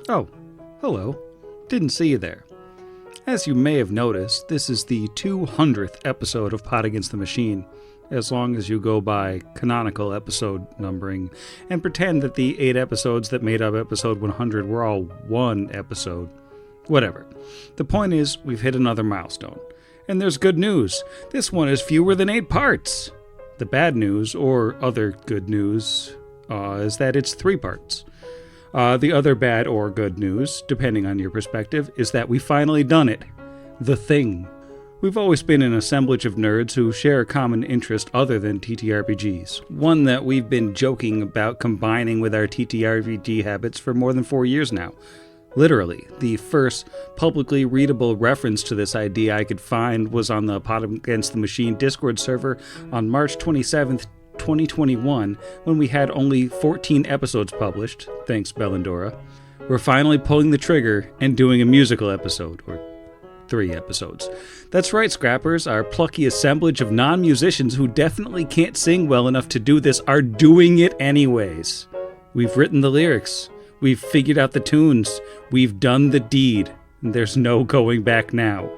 Oh, hello. Didn't see you there. As you may have noticed, this is the 200th episode of Pot Against the Machine, as long as you go by canonical episode numbering and pretend that the 8 episodes that made up episode 100 were all one episode. Whatever. The point is, we've hit another milestone. And there's good news. This one is fewer than 8 parts. The bad news, or other good news, is that it's 3 parts. The other bad or good news, depending on your perspective, is that we finally done it. The thing. We've always been an assemblage of nerds who share a common interest other than TTRPGs. One that we've been joking about combining with our TTRPG habits for more than 4 years now. Literally, the first publicly readable reference to this idea I could find was on the Pot Against the Machine Discord server on March 27th, 2021, when we had only 14 episodes published, thanks Bellendora. We're finally pulling the trigger and doing a musical episode, or 3 episodes. That's right, Scrappers, our plucky assemblage of non-musicians who definitely can't sing well enough to do this are doing it anyways. We've written the lyrics. We've figured out the tunes. We've done the deed. And there's no going back now.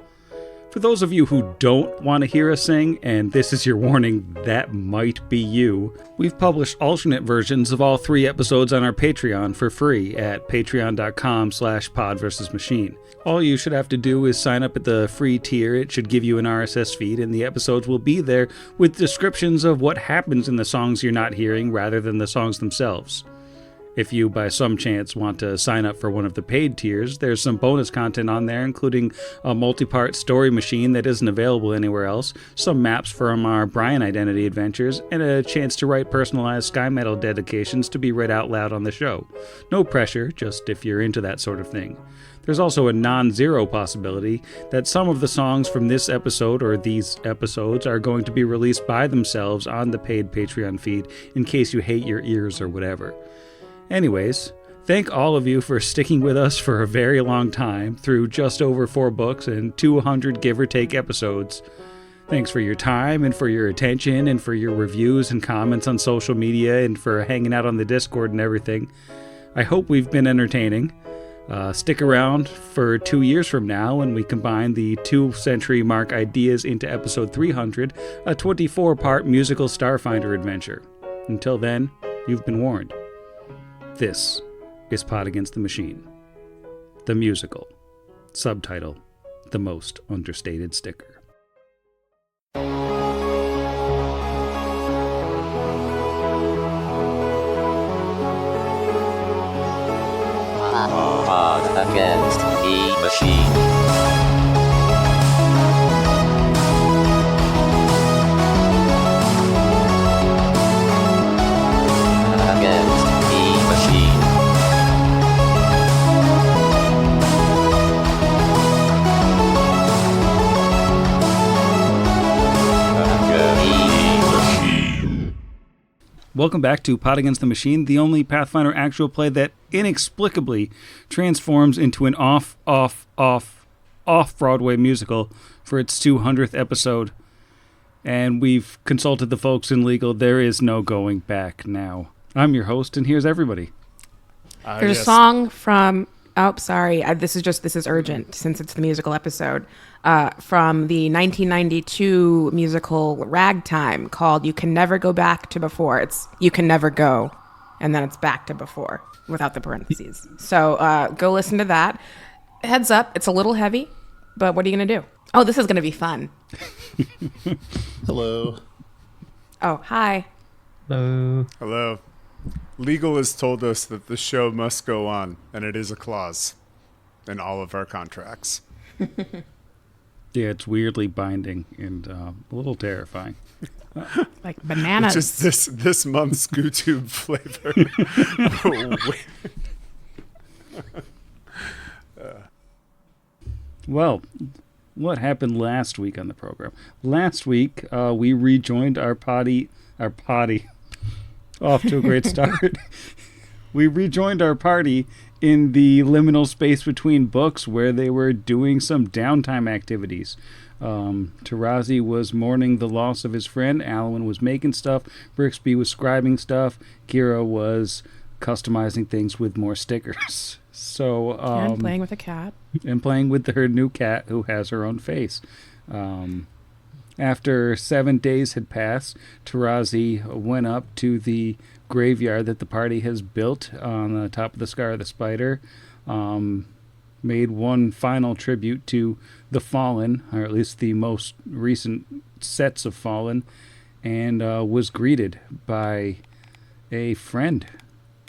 For those of you who don't want to hear us sing, and this is your warning, that might be you, we've published alternate versions of all 3 episodes on our Patreon for free at patreon.com/podversusmachine. All you should have to do is sign up at the free tier. It should give you an RSS feed, and the episodes will be there with descriptions of what happens in the songs you're not hearing rather than the songs themselves. If you, by some chance, want to sign up for one of the paid tiers, there's some bonus content on there, including a multi-part story machine that isn't available anywhere else, some maps from our Brian Identity adventures, and a chance to write personalized Sky Metal dedications to be read out loud on the show. No pressure, just if you're into that sort of thing. There's also a non-zero possibility that some of the songs from this episode or these episodes are going to be released by themselves on the paid Patreon feed in case you hate your ears or whatever. Anyways, thank all of you for sticking with us for a very long time through just over 4 books and 200 give or take episodes. Thanks for your time and for your attention and for your reviews and comments on social media and for hanging out on the Discord and everything. I hope we've been entertaining. Stick around for 2 years from now when we combine the 2-century mark ideas into episode 300, a 24-part musical Starfinder adventure. Until then, you've been warned. This is Pot Against the Machine, the musical. Subtitle, The Most Understated Sticker. Pot Against the Machine. Welcome back to Pot Against the Machine, the only Pathfinder actual play that inexplicably transforms into an off-Broadway musical for its 200th episode. And we've consulted the folks in legal. There is no going back now. I'm your host, and here's everybody. There's a song from... Oh, sorry. This is urgent since it's the musical episode. From the 1992 musical Ragtime called You Can Never Go Back to Before. It's You Can Never Go, and then it's back to before without the parentheses. So go listen to that. Heads up, it's a little heavy, but what are you going to do? Oh, this is going to be fun. Hello. Oh, hi. Hello. Hello. Legal has told us that the show must go on, and it is a clause in all of our contracts. Yeah, it's weirdly binding and a little terrifying. Like bananas. Just this month's GooTube flavor. Well, what happened last week on the program? Last week, we rejoined our potty. Off to a great start. We rejoined our party in the liminal space between books where they were doing some downtime activities. Tarazi was mourning the loss of his friend. Alwyn was making stuff. Brixby was scribing stuff. Kira was customizing things with more stickers. So And playing with a cat. And playing with her new cat who has her own face. After 7 days had passed, Tarazi went up to the graveyard that the party has built on the top of the Scar of the Spider, made one final tribute to the Fallen, or at least the most recent sets of Fallen, and was greeted by a friend,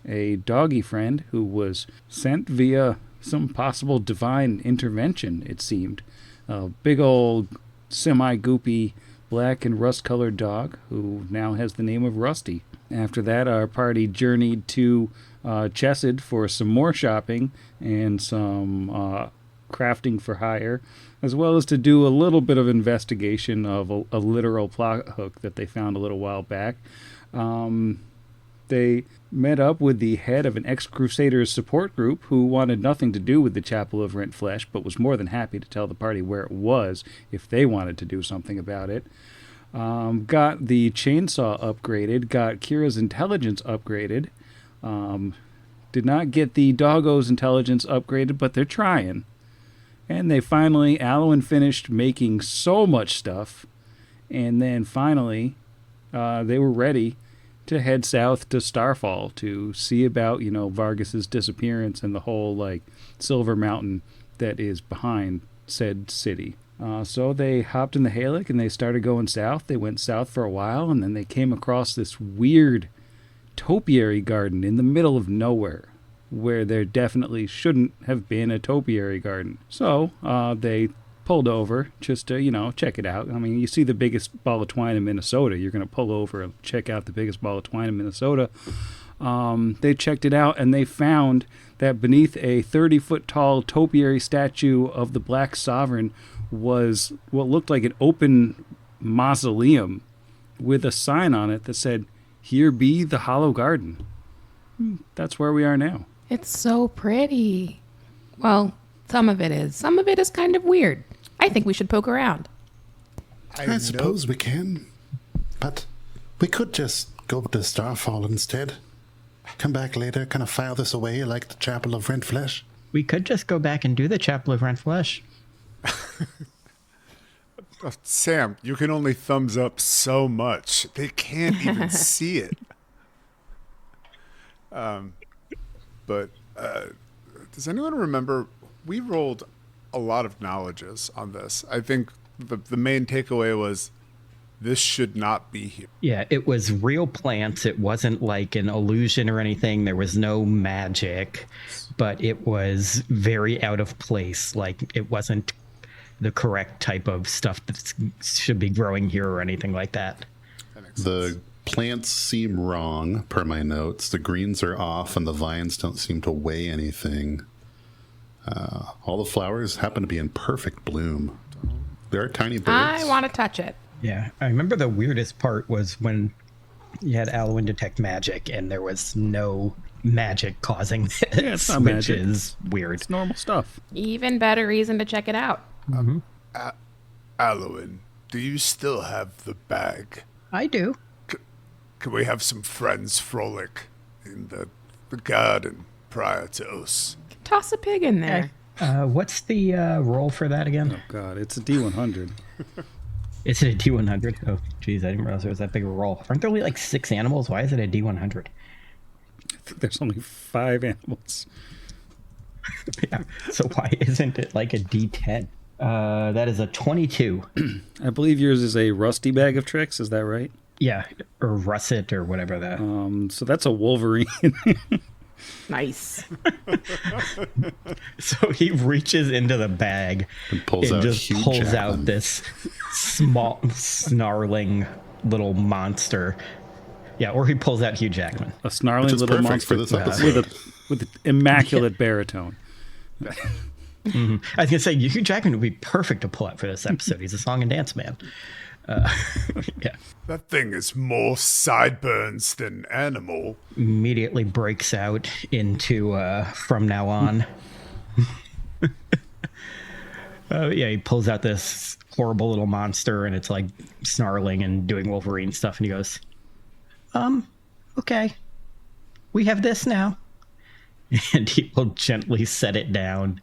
a doggy friend, who was sent via some possible divine intervention, it seemed. A big old semi-goopy black and rust-colored dog who now has the name of Rusty. After that, our party journeyed to Chesed for some more shopping and some crafting for hire, as well as to do a little bit of investigation of a literal plot hook that they found a little while back. They met up with the head of an ex-Crusaders support group who wanted nothing to do with the Chapel of Rent Flesh, but was more than happy to tell the party where it was if they wanted to do something about it. Got the chainsaw upgraded, got Kira's intelligence upgraded. Did not get the doggo's intelligence upgraded, but they're trying. And they finally, Alwyn finished making so much stuff, and then finally they were ready to head south to Starfall to see about, Vargas's disappearance and the whole, Silver Mountain that is behind said city. So they hopped in the Halic and they started going south. They went south for a while, and then they came across this weird topiary garden in the middle of nowhere where there definitely shouldn't have been a topiary garden. So they pulled over just to, check it out. I mean, you see the biggest ball of twine in Minnesota, you're going to pull over and check out the biggest ball of twine in Minnesota. They checked it out, and they found that beneath a 30-foot tall topiary statue of the Black Sovereign was what looked like an open mausoleum with a sign on it that said, "Here be the Hollow Garden." That's where we are now. It's so pretty. Well, some of it is. Some of it is kind of weird. I think we should poke around. I suppose we can. But we could just go to Starfall instead. Come back later, kind of file this away like the Chapel of Rent Flesh. We could just go back and do the Chapel of Rent Flesh. Sam, you can only thumbs up so much. They can't even see it. But does anyone remember, we rolled a lot of knowledges on this. I think the main takeaway was this should not be here. Yeah, it was real plants. It wasn't like an illusion or anything. There was no magic, but it was very out of place. Like, it wasn't the correct type of stuff that should be growing here or anything like that. The plants seem wrong, per my notes. The greens are off, and the vines don't seem to weigh anything. All the flowers happen to be in perfect bloom. There are tiny birds. I want to touch it. Yeah, I remember the weirdest part was when you had Alwyn detect magic, and there was no magic causing this, it's not which magic. is weird. It's normal stuff. Even better reason to check it out. Alwyn, do you still have the bag? I do. Can we have some friends frolic in the garden prior to us? Toss a pig in there. What's the roll for that again? Oh, God, it's a D100. Is it a D100? Oh, geez, I didn't realize there was that big a roll. Aren't there only like 6 animals? Why is it a D100? I think there's only 5 animals. Yeah, so why isn't it like a D10? That is a 22. I believe yours is a rusty bag of tricks, is that right? Yeah, or russet or whatever that. So that's a Wolverine. Nice. So he reaches into the bag And pulls out just Hugh pulls Jackman. out this small, snarling little monster. Yeah, or he pulls out Hugh Jackman. A snarling Which is little perfect monster for this episode. with an immaculate baritone. I was gonna say Hugh Jackman would be perfect to pull out for this episode. He's a song and dance man. Yeah. That thing is more sideburns than animal. Immediately breaks out into from now on. Yeah, he pulls out this horrible little monster, and it's like snarling and doing Wolverine stuff, and he goes, okay. we have this now. And he will gently set it down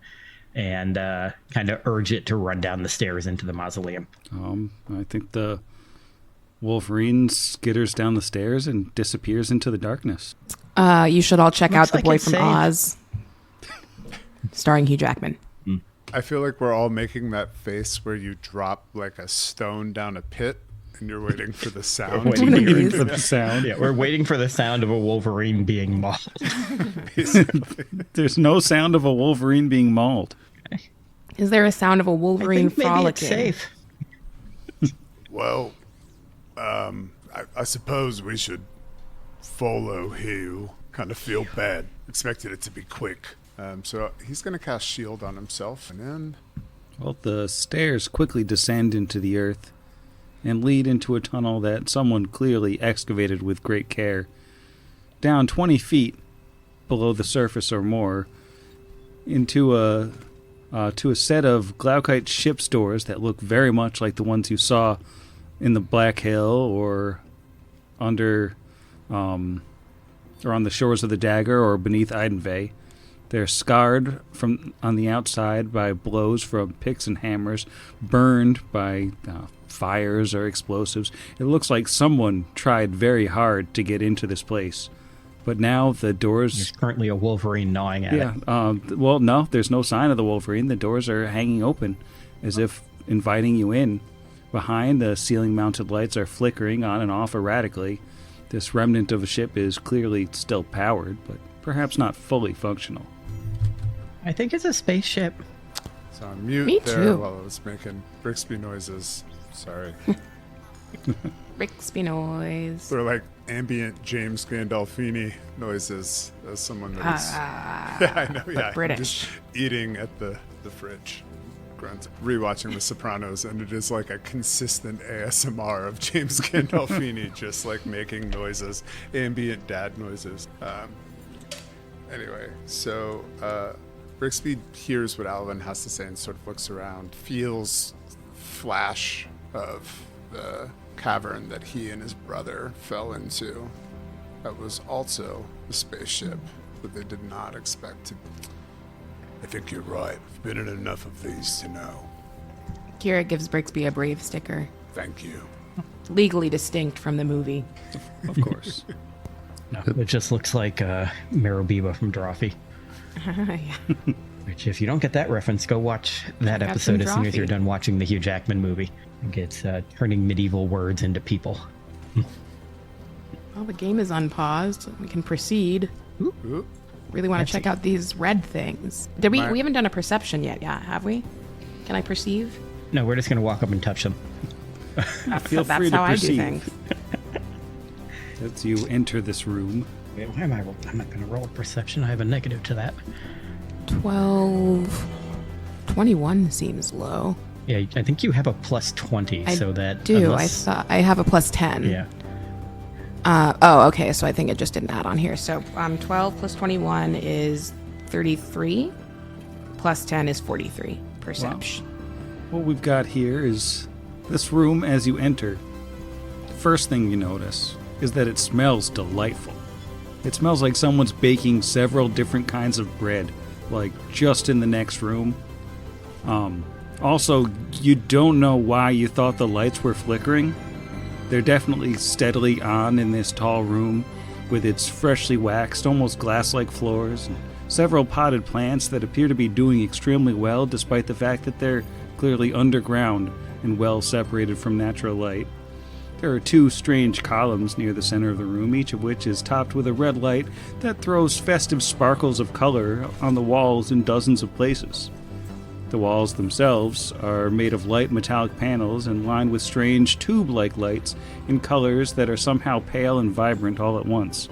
and kind of urge it to run down the stairs into the mausoleum. I think the Wolverine skitters down the stairs and disappears into the darkness. You should all check out The like Boy it's from safe. Oz, starring Hugh Jackman. I feel like we're all making that face where you drop like a stone down a pit and you're waiting for the sound. Waiting for the sound. Yeah, we're waiting for the sound of a Wolverine being mauled. There's no sound of a Wolverine being mauled. Is there a sound of a I Wolverine think maybe frolicking? it's safe. Well, I suppose we should follow Hugh. Kind of feel bad. Expected it to be quick. So he's going to cast shield on himself, and then Well, the stairs quickly descend into the earth and lead into a tunnel that someone clearly excavated with great care. Down 20 feet below the surface or more, into a set of glaucite ship's doors that look very much like the ones you saw in the Black Hill or under, or on the shores of the Dagger or beneath Idenvay. They're scarred on the outside by blows from picks and hammers, burned by fires or explosives. It looks like someone tried very hard to get into this place. But now the doors... There's currently a Wolverine gnawing at it. Well, no, there's no sign of the Wolverine. The doors are hanging open, as if inviting you in. Behind, the ceiling-mounted lights are flickering on and off erratically. This remnant of a ship is clearly still powered, but perhaps not fully functional. I think it's a spaceship. so on mute Me there too. while I was making Brixby noises. Sorry. Rixby noise. They're like ambient James Gandolfini noises as someone that is... yeah, I know, yeah. I'm British. just eating at the fridge. Grunt. Rewatching The Sopranos, and it is like a consistent ASMR of James Gandolfini just like making noises, ambient dad noises. Anyway, so Brixby hears what Alvin has to say and sort of looks around, feels flash of the cavern that he and his brother fell into. That was also a spaceship that they did not expect to. I think you're right. I've been in enough of these to know. Kira gives Brixby a brave sticker. Thank you. Legally distinct from the movie. Of course. No, it just looks like Marobiba from Drawfee. Yeah. Which, if you don't get that reference, go watch that Have episode some as soon as you're Drawfee. done watching the Hugh Jackman movie. It's turning medieval words into people. Well, the game is unpaused. We can proceed. Ooh. Really want to check out these red things. Did we? Right. We haven't done a perception yet. Yeah, have we? Can I perceive? No, we're just going to walk up and touch them. Feel That's free to how I do perceive. things. As you enter this room, Wait, why am I rolling? I'm not going to roll a perception. I have a negative to that. 12. 21 seems low. Yeah, I think you have a plus 20, I so that... do. unless- I have a plus 10. Yeah. Okay. So I think it just didn't add on here. So 12 plus 21 is 33. Plus 10 is 43 perception. what we've got here is this room as you enter. The first thing you notice is that it smells delightful. It smells like someone's baking several different kinds of bread, like just in the next room. Also, you don't know why you thought the lights were flickering. They're definitely steadily on in this tall room with its freshly waxed, almost glass-like floors and several potted plants that appear to be doing extremely well despite the fact that they're clearly underground and well separated from natural light. There are two strange columns near the center of the room, each of which is topped with a red light that throws festive sparkles of color on the walls in dozens of places. The walls themselves are made of light metallic panels and lined with strange tube-like lights in colors that are somehow pale and vibrant all at once.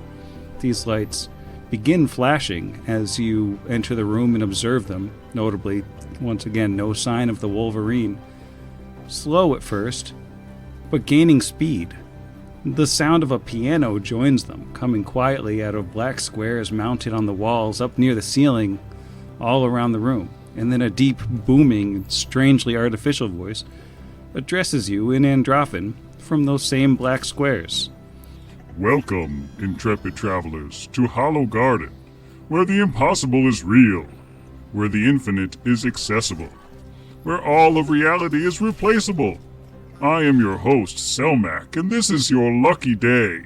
These lights begin flashing as you enter the room and observe them, notably, once again, no sign of the Wolverine. Slow at first, but gaining speed. The sound of a piano joins them, coming quietly out of black squares mounted on the walls up near the ceiling all around the room. And then a deep, booming, strangely artificial voice addresses you in Androphan from those same black squares. Welcome, intrepid travelers, to Hollow Garden, where the impossible is real, where the infinite is accessible, where all of reality is replaceable. I am your host, Selmac, and this is your lucky day.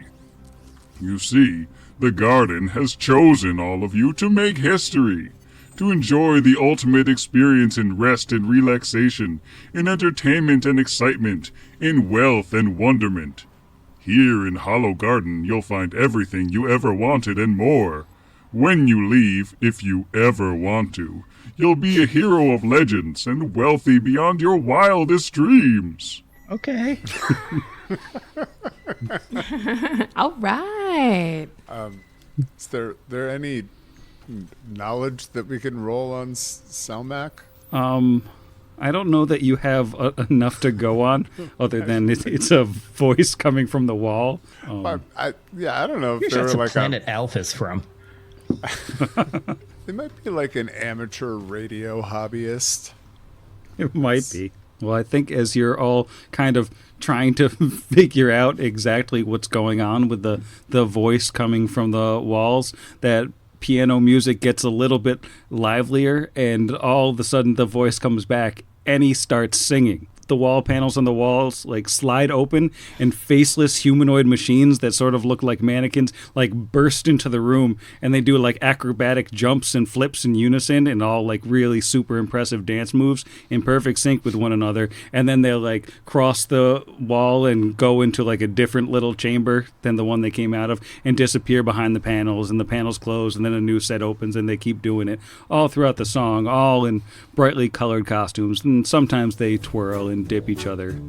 You see, the garden has chosen all of you to make history, to enjoy the ultimate experience in rest and relaxation, in entertainment and excitement, in wealth and wonderment. Here in Hollow Garden, you'll find everything you ever wanted and more. When you leave, if you ever want to, you'll be a hero of legends and wealthy beyond your wildest dreams. Okay. All right. Is there any knowledge that we can roll on Selmac? I don't know that you have enough to go on, other than it's a voice coming from the wall. I don't know if Here's they're that's like a planet Alpha's from. they might be like an amateur radio hobbyist. It might be. Well, I think as you're all kind of trying to figure out exactly what's going on with the voice coming from the walls, that piano music gets a little bit livelier, and all of a sudden the voice comes back and he starts singing. The wall panels on the walls like slide open, and faceless humanoid machines that sort of look like mannequins like burst into the room, and they do like acrobatic jumps and flips in unison and all like really super impressive dance moves in perfect sync with one another. And then they'll like cross the wall and go into like a different little chamber than the one they came out of and disappear behind the panels, and the panels close and then a new set opens, and they keep doing it all throughout the song, all in brightly colored costumes, and sometimes they twirl and dip each other.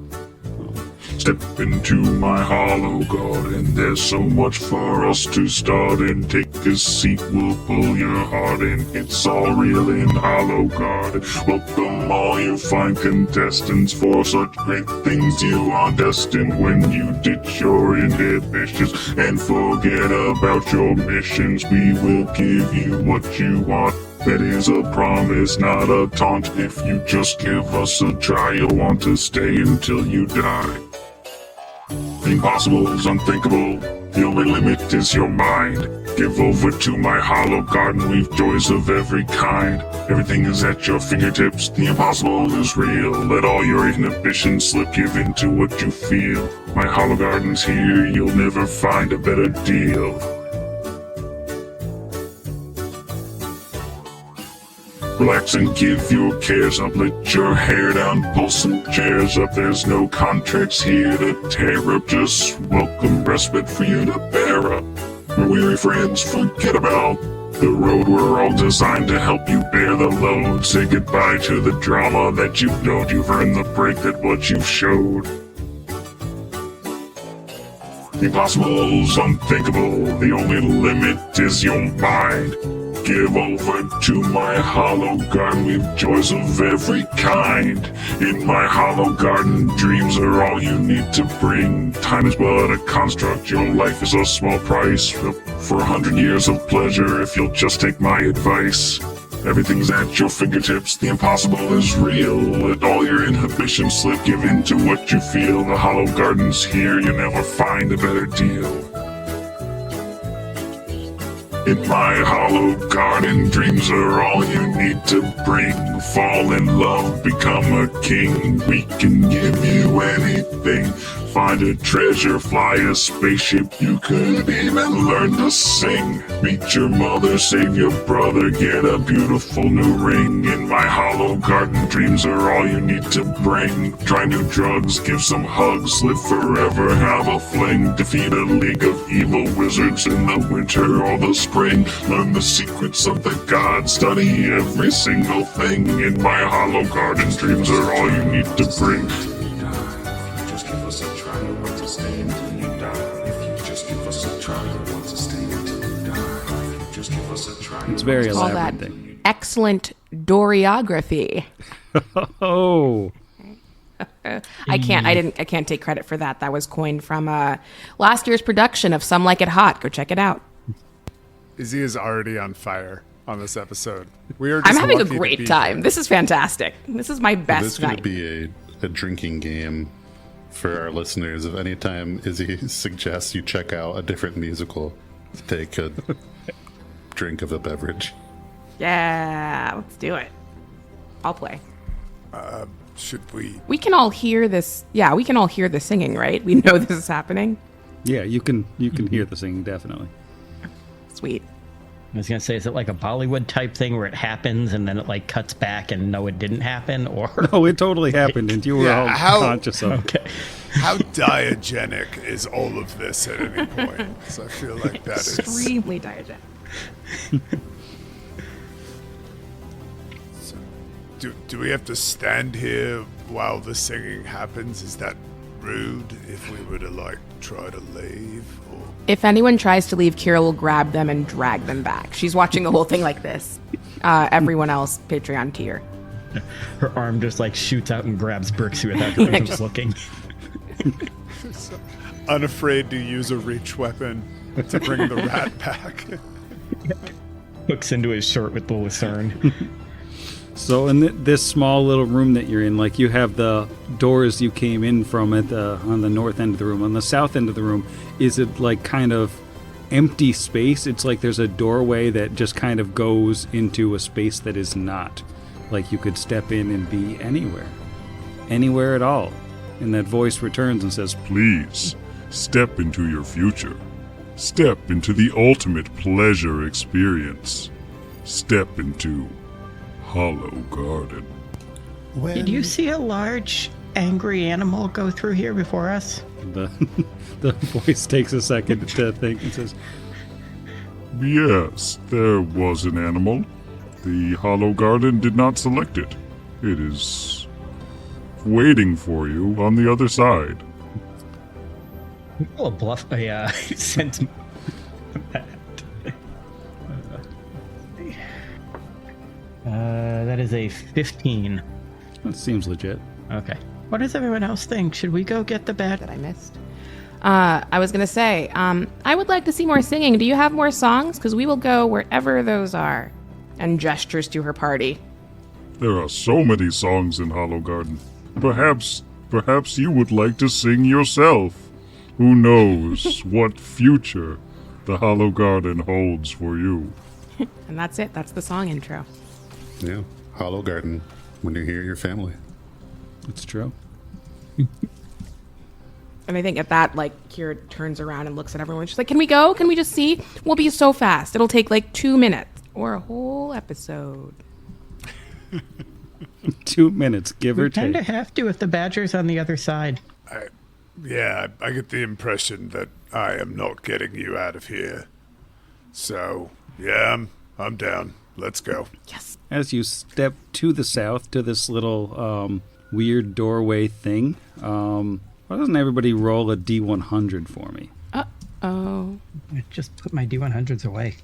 Step into my hollow garden, there's so much for us to start in. Take a seat, we'll pull your heart in. It's all real in Hollow Garden. Welcome all you fine contestants, for such great things you are destined. When you ditch your inhibitions and forget about your missions, we will give you what you want. That is a promise, not a taunt. If you just give us a try, you'll want to stay until you die. The impossible is unthinkable. The only limit is your mind. Give over to my hollow garden. We've joys of every kind. Everything is at your fingertips. The impossible is real. Let all your inhibitions slip. Give into what you feel. My hollow garden's here. You'll never find a better deal. Relax and give your cares up, let your hair down, pull some chairs up. There's no contracts here to tear up, just welcome respite for you to bear up. Your weary friends, forget about the road. We're all designed to help you bear the load. Say goodbye to the drama that you've known. You've earned the break that what you've showed. The impossible's unthinkable, the only limit is your mind. Give over to my hollow garden, we've joys of every kind. In my hollow garden, dreams are all you need to bring. Time is but a construct, your life is a small price for 100 years of pleasure if you'll just take my advice. Everything's at your fingertips, the impossible is real. Let all your inhibitions slip, give in to what you feel. The hollow garden's here, you'll never find a better deal. In my hollow garden, dreams are all you need to bring. Fall in love, become a king. We can give you anything. Find a treasure, fly a spaceship. You could even learn to sing. Meet your mother, save your brother, get a beautiful new ring. In my hollow garden, dreams are all you need to bring. Try new drugs, give some hugs, live forever, have a fling. Defeat a league of evil wizards in the winter or the spring. Learn the secrets of the gods, study every single thing. In my hollow garden, dreams are all you need to bring. It's very Call elaborate that thing. excellent Doriography. Oh, I can't take credit for that. That was coined from last year's production of Some Like It Hot. Go check it out. Izzy is already on fire on this episode. We are. Just I'm having a lucky to great be time. here. This is fantastic. This is my This best is going night. to be a drinking game. For our listeners, if any time Izzy suggests you check out a different musical, take a drink of a beverage. Yeah, let's do it. I'll play. Should we? We can all hear this. Yeah, we can all hear the singing, right? We know this is happening. Yeah, you can hear the singing, definitely. Sweet. I was gonna say, is it like a Bollywood type thing where it happens and then it like cuts back and no, it didn't happen, or? No, it totally happened, and you were all conscious of it. Okay. How diagenic is all of this at any point? So I feel like that is Extremely diagenic. So, do we have to stand here while the singing happens? Is that rude if we were to like try to leave? Or? If anyone tries to leave, Kira will grab them and drag them back. She's watching the whole thing like this. Everyone else, Patreon tier. Her arm just like shoots out and grabs Brixie without even looking. Unafraid to use a reach weapon to bring the rat back. Hooks into his shirt with the lucerne. So in this small little room that you're in, like, you have the doors you came in from on the north end of the room. On the south end of the room, is it like kind of empty space? It's like there's a doorway that just kind of goes into a space that is not. Like you could step in and be anywhere at all. And that voice returns and says, Please, step into your future. Step into the ultimate pleasure experience. Step into Hollow Garden. Did you see a large, angry animal go through here before us? The voice takes a second to think and says, Yes, there was an animal. The Hollow Garden did not select it. It is waiting for you on the other side. Oh, bluff a sense. That is a 15. that seems legit. Okay. What does everyone else think? Should we go get the bat? That I missed. I was going to say, I would like to see more singing. Do you have more songs? Because we will go wherever those are. And gestures to her party. There are so many songs in Hollow Garden. Perhaps you would like to sing yourself. Who knows what future the Hollow Garden holds for you. And that's it. That's the song intro. Yeah, Hollow Garden. When you hear your family. It's true. And I think at that, like, Kira turns around and looks at everyone. She's like, can we go? Can we just see? We'll be so fast. It'll take like 2 minutes or a whole episode. 2 minutes, give or We kind take. of have to if the badger's on the other side. I get the impression that I am not getting you out of here. So, yeah, I'm down. Let's go. Yes. As you step to the south to this little weird doorway thing, why doesn't everybody roll a D100 for me? Uh-oh. I just put my D100s away.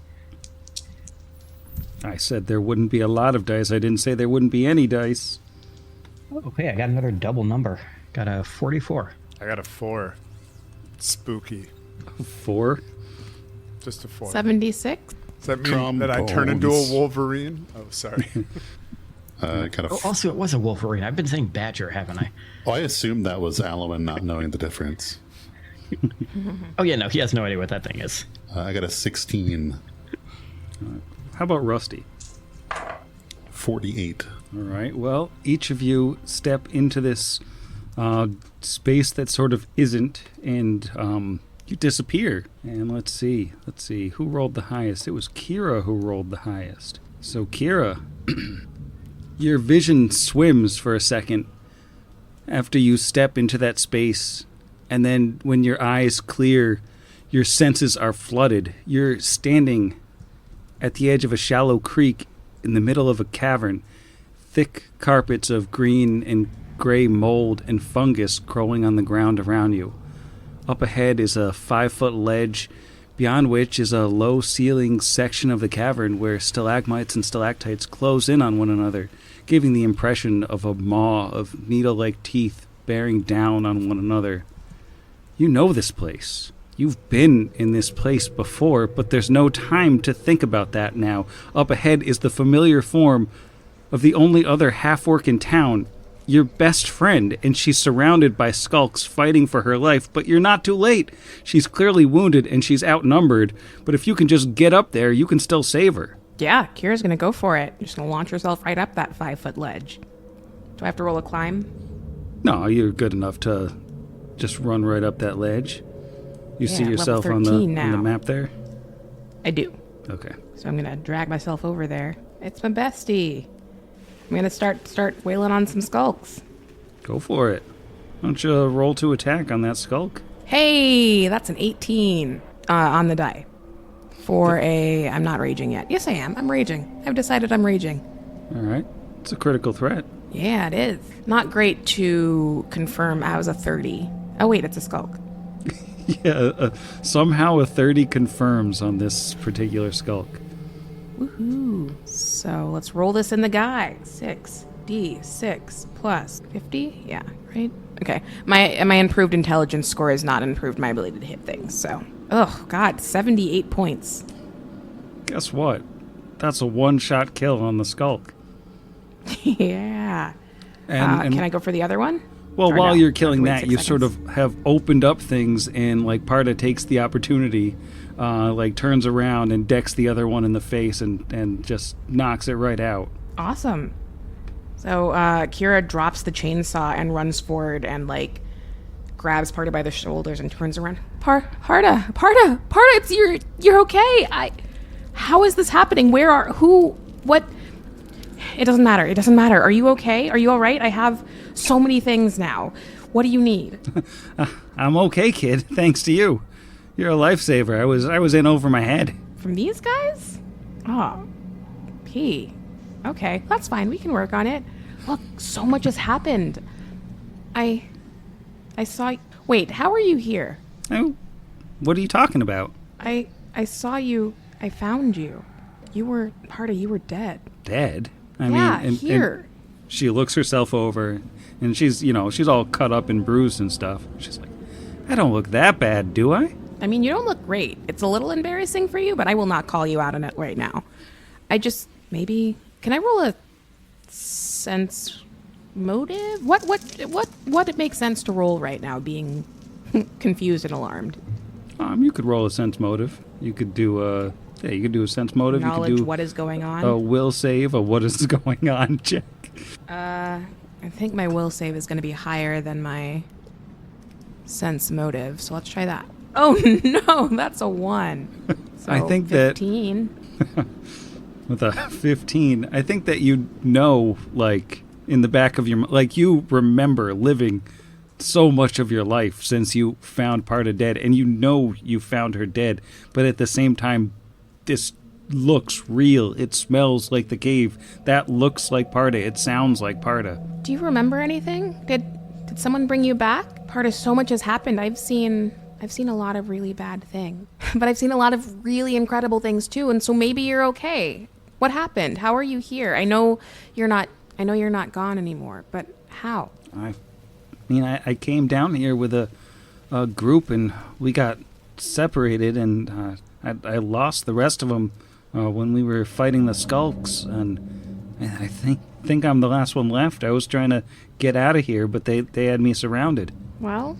I said there wouldn't be a lot of dice. I didn't say there wouldn't be any dice. Oh, hey, I got another double number. Got a 44. I got a 4. Spooky. 4? Just a 4. 76? Does that mean that I turn into a Wolverine? Oh, sorry. Got a Oh, also, it was a Wolverine. I've been saying badger, haven't I? I assumed that was Alwyn not knowing the difference. Oh, yeah, no, he has no idea what that thing is. I got a 16. How about Rusty? 48. All right. Well, each of you step into this space that sort of isn't, and you disappear. And let's see. Who rolled the highest? It was Kira who rolled the highest. So, Kira, your vision swims for a second after you step into that space. And then when your eyes clear, your senses are flooded. You're standing at the edge of a shallow creek in the middle of a cavern. Thick carpets of green and gray mold and fungus crawling on the ground around you. Up ahead is a 5-foot ledge, beyond which is a low-ceiling section of the cavern where stalagmites and stalactites close in on one another, giving the impression of a maw of needle-like teeth bearing down on one another. You know this place. You've been in this place before, but there's no time to think about that now. Up ahead is the familiar form of the only other half-orc in town, your best friend, and she's surrounded by skulks fighting for her life, but you're not too late. She's clearly wounded and she's outnumbered, but if you can just get up there, you can still save her. Yeah, Kira's gonna go for it. You're just gonna launch yourself right up that 5-foot ledge. Do I have to roll a climb? No, you're good enough to just run right up that ledge. You see level yourself on the 13 now. map there? I do. Okay. So I'm gonna drag myself over there. It's my bestie. I'm gonna start wailing on some skulks. Go for it. Why don't you roll to attack on that skulk? Hey, that's an 18 on the die. I'm not raging yet. Yes, I am. I'm raging. I've decided I'm raging. All right. It's a critical threat. Yeah, it is. Not great to confirm. I was a 30. Oh, wait, it's a skulk. Yeah, somehow a 30 confirms on this particular skulk. Woohoo. So let's roll this in the guide. 6d6 plus 50. Yeah, right? Okay. My improved intelligence score has not improved my ability to hit things, so. Oh, God, 78 points. Guess what? That's a one-shot kill on the skulk. Yeah. And can I go for the other one? well, Or while no? you're killing Wait that, 6 you sort seconds. of have opened up things, and like Parda takes the opportunity, like turns around and decks the other one in the face and just knocks it right out. Awesome. So Kira drops the chainsaw and runs forward and like grabs Parda by the shoulders and turns around. Parda, it's you're okay. How is this happening? What? It doesn't matter. Are you okay? Are you all right? I have so many things now. What do you need? I'm okay, kid. Thanks to you. You're a lifesaver. I was in over my head. From these guys? Oh, P. Okay, that's fine. We can work on it. Look, so much has happened. I saw... Wait, how are you here? Oh, what are you talking about? I saw you. I found you. You were... Parda, you were dead. Dead? I Yeah, mean, here. She looks herself over, and she's all cut up and bruised and stuff. She's like, I don't look that bad, do I? I mean, you don't look great. It's a little embarrassing for you, but I will not call you out on it right now. I just... Maybe... Can I roll a sense motive? What it makes sense to roll right now, being confused and alarmed? You could roll a sense motive. You could do a sense motive. Knowledge you could do what is going on. a will save, a what is going on check. I think my will save is going to be higher than my sense motive, so let's try that. Oh no, that's a 1. So I think 15. With a 15, I think that like in the back of your, like you remember living so much of your life since you found Parda dead, and you found her dead, but at the same time, this looks real. It smells like the cave. That looks like Parda. It sounds like Parda. Do you remember anything? Did someone bring you back? Parda, so much has happened. I've seen a lot of really bad things, but I've seen a lot of really incredible things too, and so maybe you're okay. What happened? How are you here? I know you're not gone anymore, but how? I came down here with a group, and we got separated, and I lost the rest of them when we were fighting the skulks, and I think I'm the last one left. I was trying to get out of here, but they had me surrounded. Well,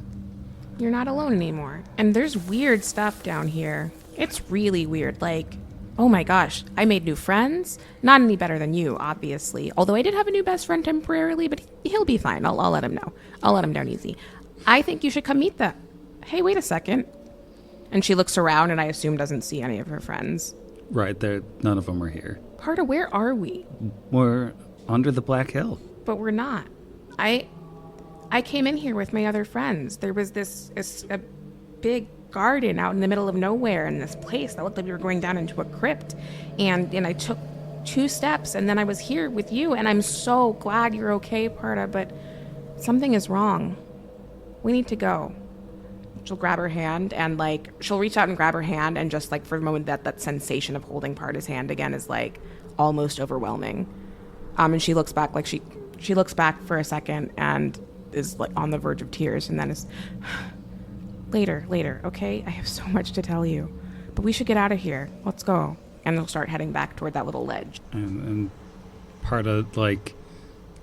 you're not alone anymore. And there's weird stuff down here. It's really weird. Like, oh my gosh, I made new friends. Not any better than you, obviously. Although I did have a new best friend temporarily, but he'll be fine. I'll let him know. I'll let him down easy. I think you should come meet them. Hey, wait a second. And she looks around and I assume doesn't see any of her friends. Right, none of them are here. Parda, where are we? We're under the Black Hill. But we're not. I came in here with my other friends. There was a big garden out in the middle of nowhere in this place that looked like we were going down into a crypt. And I took 2 steps and then I was here with you, and I'm so glad you're okay, Parda, but something is wrong. We need to go. She'll grab her hand and she'll reach out and grab her hand, and just for a moment that sensation of holding Parda's hand again is almost overwhelming. And she looks back she looks back for a second and is on the verge of tears, and then is later, okay? I have so much to tell you, but we should get out of here. Let's go. And they'll start heading back toward that little ledge. And Parda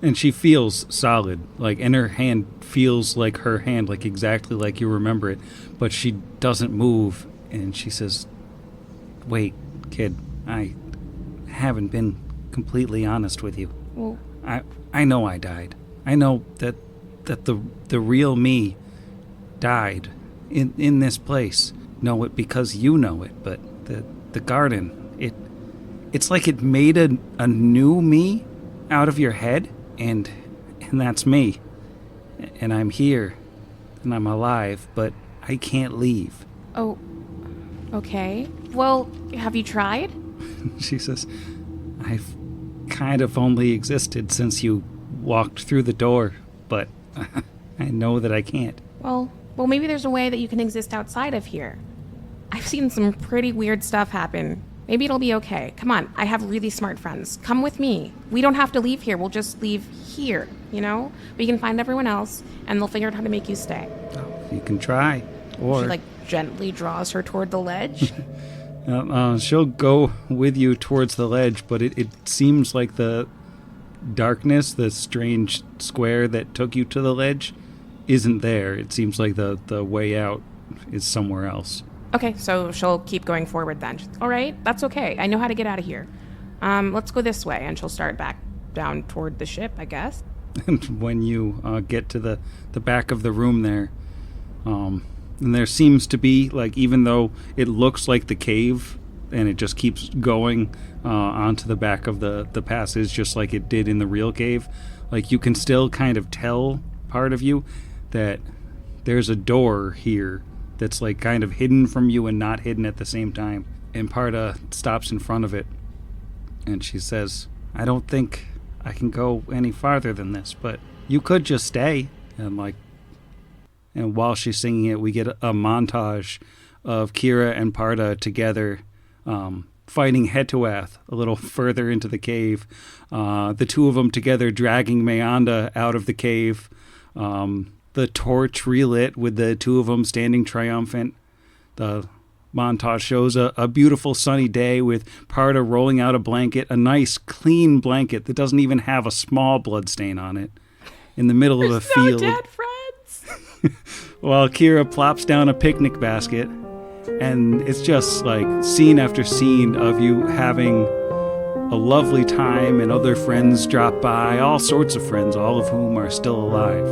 And she feels solid, like, and her hand feels like her hand, like exactly like you remember it, but she doesn't move. And she says, "Wait, kid, I haven't been completely honest with you. Well, I know I died. I know that the real me died in this place. Know it because you know it, but the garden, it's like it made a new me out of your head, and that's me. And I'm here, and I'm alive, but I can't leave." oh, okay. Well, have you tried? She says, "I've kind of only existed since you walked through the door, but I know that I can't." Well, maybe there's a way that you can exist outside of here. I've seen some pretty weird stuff happen. Maybe it'll be okay. Come on, I have really smart friends. Come with me. We don't have to leave here. We'll just leave here, you know? We can find everyone else, and they'll figure out how to make you stay. You can try. Or She, gently draws her toward the ledge. she'll go with you towards the ledge, but it seems like the darkness, the strange square that took you to the ledge, isn't there. It seems like the way out is somewhere else. Okay, so she'll keep going forward then. All right, that's okay. I know how to get out of here. Let's go this way, and she'll start back down toward the ship, I guess. And when you get to the back of the room there, and there seems to be, even though it looks like the cave, and it just keeps going onto the back of the passage, just like it did in the real cave, you can still kind of tell, part of you, that there's a door here that's kind of hidden from you and not hidden at the same time. And Parda stops in front of it, and she says, "I don't think I can go any farther than this, but you could just stay." And while she's singing it, we get a montage of Kira and Parda together, fighting Hetuath a little further into the cave. The two of them together dragging Meanda out of the cave. The torch relit with the two of them standing triumphant. The montage shows a beautiful sunny day with Parda rolling out a blanket, a nice clean blanket that doesn't even have a small blood stain on it, in the middle of a field. No dead friends. While Kira plops down a picnic basket, and it's just scene after scene of you having a lovely time, and other friends drop by, all sorts of friends, all of whom are still alive.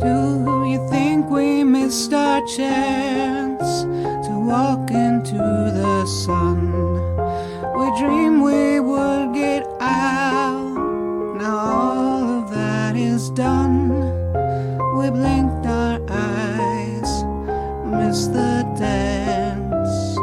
Do you think we missed our chance to walk into the sun? We dreamed we would get out. Now all of that is done. We blinked our eyes, missed the dance.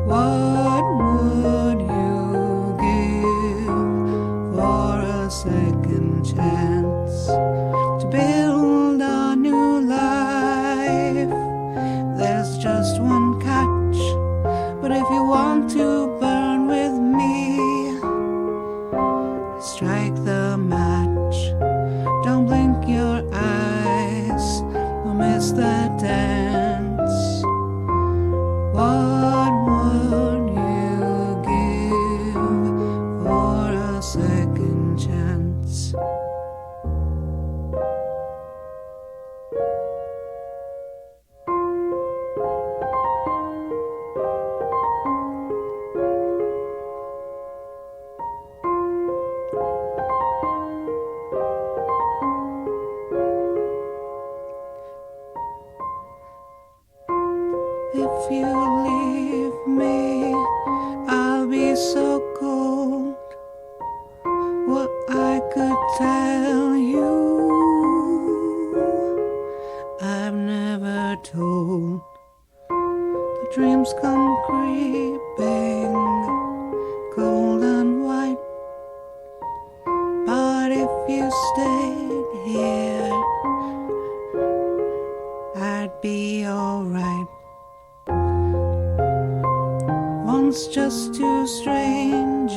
What would you give for a second chance to build a new life? There's just one catch, but if you want to burn with me, strike the match. Don't blink your eyes, we'll miss the dance. What would you give for a second chance? If you leave me, I'll be so cold. What I could tell you, I've never told. The dreams come creeping, cold and white. But if you stayed here, I'd be alright. Once just two strangers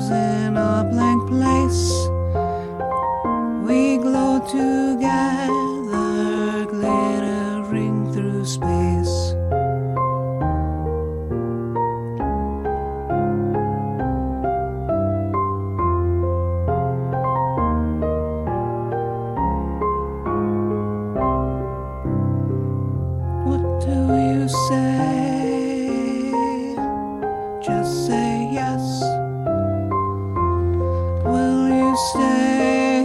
in a blank place, we glow together, glittering through space. say yes? Will you stay?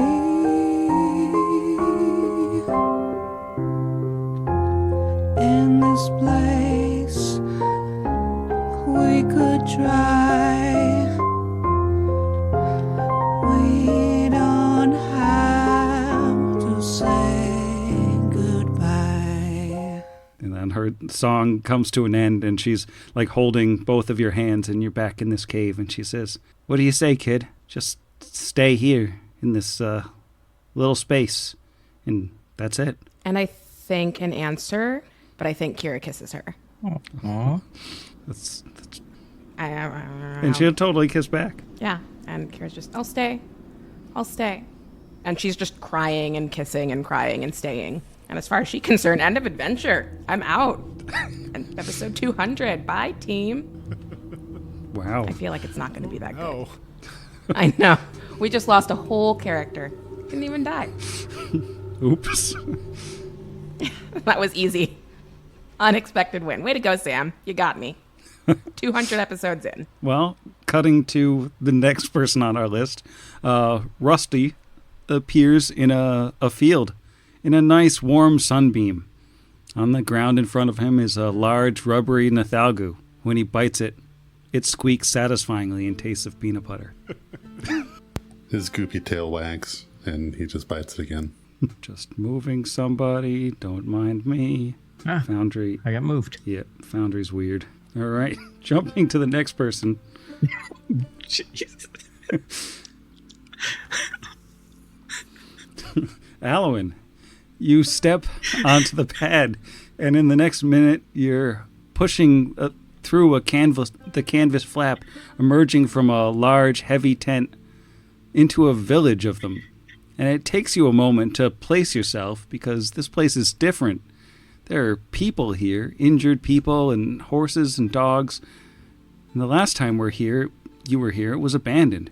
In this place, we could try. We don't have to say goodbye. And then her song comes to an end, and she's like holding both of your hands, and you're back in this cave, and she says, "What do you say, kid? Just stay here in this little space, and that's it." And I think an answer, but I think Kira kisses her. Aw. That's And and she'll totally kiss back. yeah, and Kira's just, I'll stay. And she's just crying and kissing and crying and staying. And as far as she's concerned, end of adventure. I'm out. And episode 200. Bye, team. Wow. I feel like it's not going to be that good. Oh, I know. We just lost a whole character. Didn't even die. Oops. That was easy. Unexpected win. Way to go, Sam. You got me. 200 episodes in. Well, cutting to the next person on our list, Rusty appears in a field in a nice warm sunbeam. On the ground in front of him is a large rubbery Nathalgu. When he bites it, it squeaks satisfyingly and tastes of peanut butter. His goopy tail wags, and he just bites it again. Just moving somebody, don't mind me. Ah. Foundry. I got moved. Yep, Foundry's weird. All right, jumping to the next person. Alwyn, you step onto the pad, and in the next minute, you're pushing through the canvas flap, emerging from a large, heavy tent into a village of them. And it takes you a moment to place yourself, because this place is different. There are people here, injured people and horses and dogs. And the last time you were here, it was abandoned.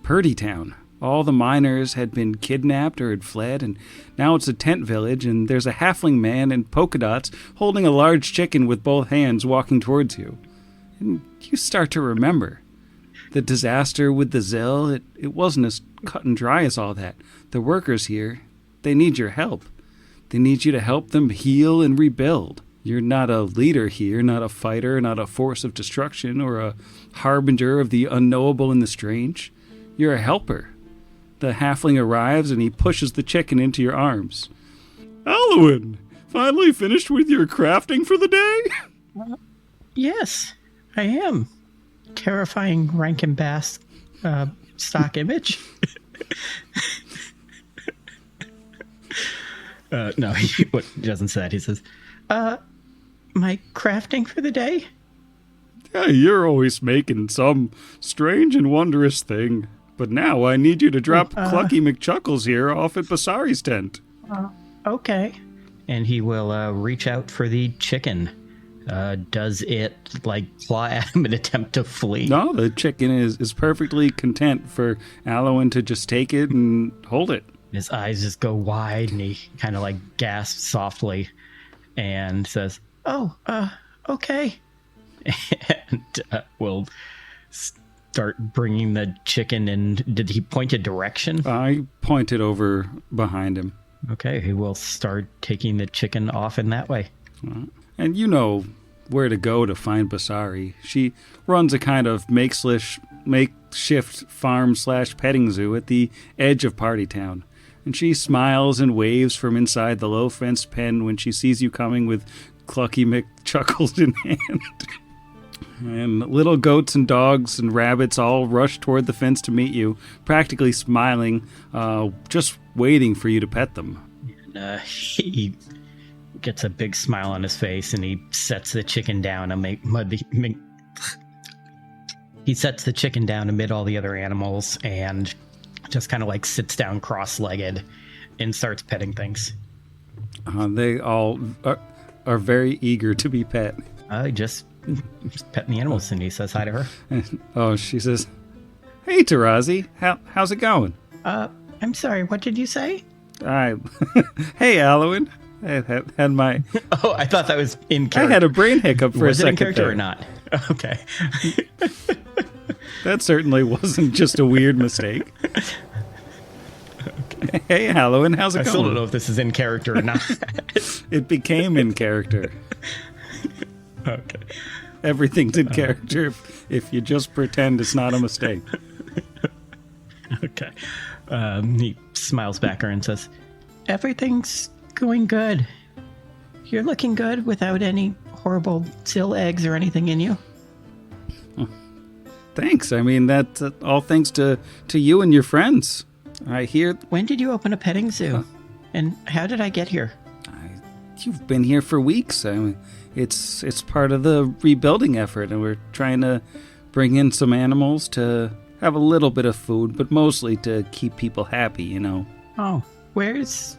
Purdy Town. All the miners had been kidnapped or had fled, and now it's a tent village, and there's a halfling man in polka dots holding a large chicken with both hands walking towards you. And you start to remember. The disaster with the Zill, it wasn't as cut and dry as all that. The workers here, they need your help. They need you to help them heal and rebuild. You're not a leader here, not a fighter, not a force of destruction, or a harbinger of the unknowable and the strange. You're a helper. The halfling arrives and he pushes the chicken into your arms. Alwyn, finally finished with your crafting for the day? Yes, I am. Terrifying Rankin Bass stock image. No, he doesn't say that. He says, my crafting for the day? Yeah, you're always making some strange and wondrous thing. But now I need you to drop Clucky McChuckles here off at Basari's tent. Okay. And he will reach out for the chicken. Does it, claw at him and attempt to flee? No, the chicken is perfectly content for Alwyn to just take it and hold it. His eyes just go wide, and he kind of gasps softly and says, "Oh, okay." And we'll start bringing the chicken in. Did he point a direction? I pointed over behind him. Okay, he will start taking the chicken off in that way. And you know where to go to find Basari. She runs a kind of makeshift farm/petting zoo at the edge of Party Town. And she smiles and waves from inside the low-fenced pen when she sees you coming with Clucky McChuckles in hand. And little goats and dogs and rabbits all rush toward the fence to meet you, practically smiling, just waiting for you to pet them. And he gets a big smile on his face, and he sets the chicken down he sets the chicken down amid all the other animals and just kind of sits down cross-legged and starts petting things. They all are very eager to be pet. Just petting the animals, and he says hi to her. Oh, she says, "Hey, Tarazi, how's it going?" I'm sorry, what did you say? Hey, Alwyn. I had my... Oh, I thought that was in character. I had a brain hiccup for a second. Was it in character there. or not? Okay. That certainly wasn't just a weird mistake. Okay. Hey, Halloween, how's it going? I still don't know if this is in character or not. It became in character. Okay. Everything's in character if you just pretend it's not a mistake. Okay. He smiles back at her and says, everything's going good. You're looking good without any horrible still eggs or anything in you. Thanks. I mean, that's all thanks to you and your friends. I hear... When did you open a petting zoo? And how did I get here? You've been here for weeks. I mean, it's part of the rebuilding effort, and we're trying to bring in some animals to have a little bit of food, but mostly to keep people happy, you know. Oh, where's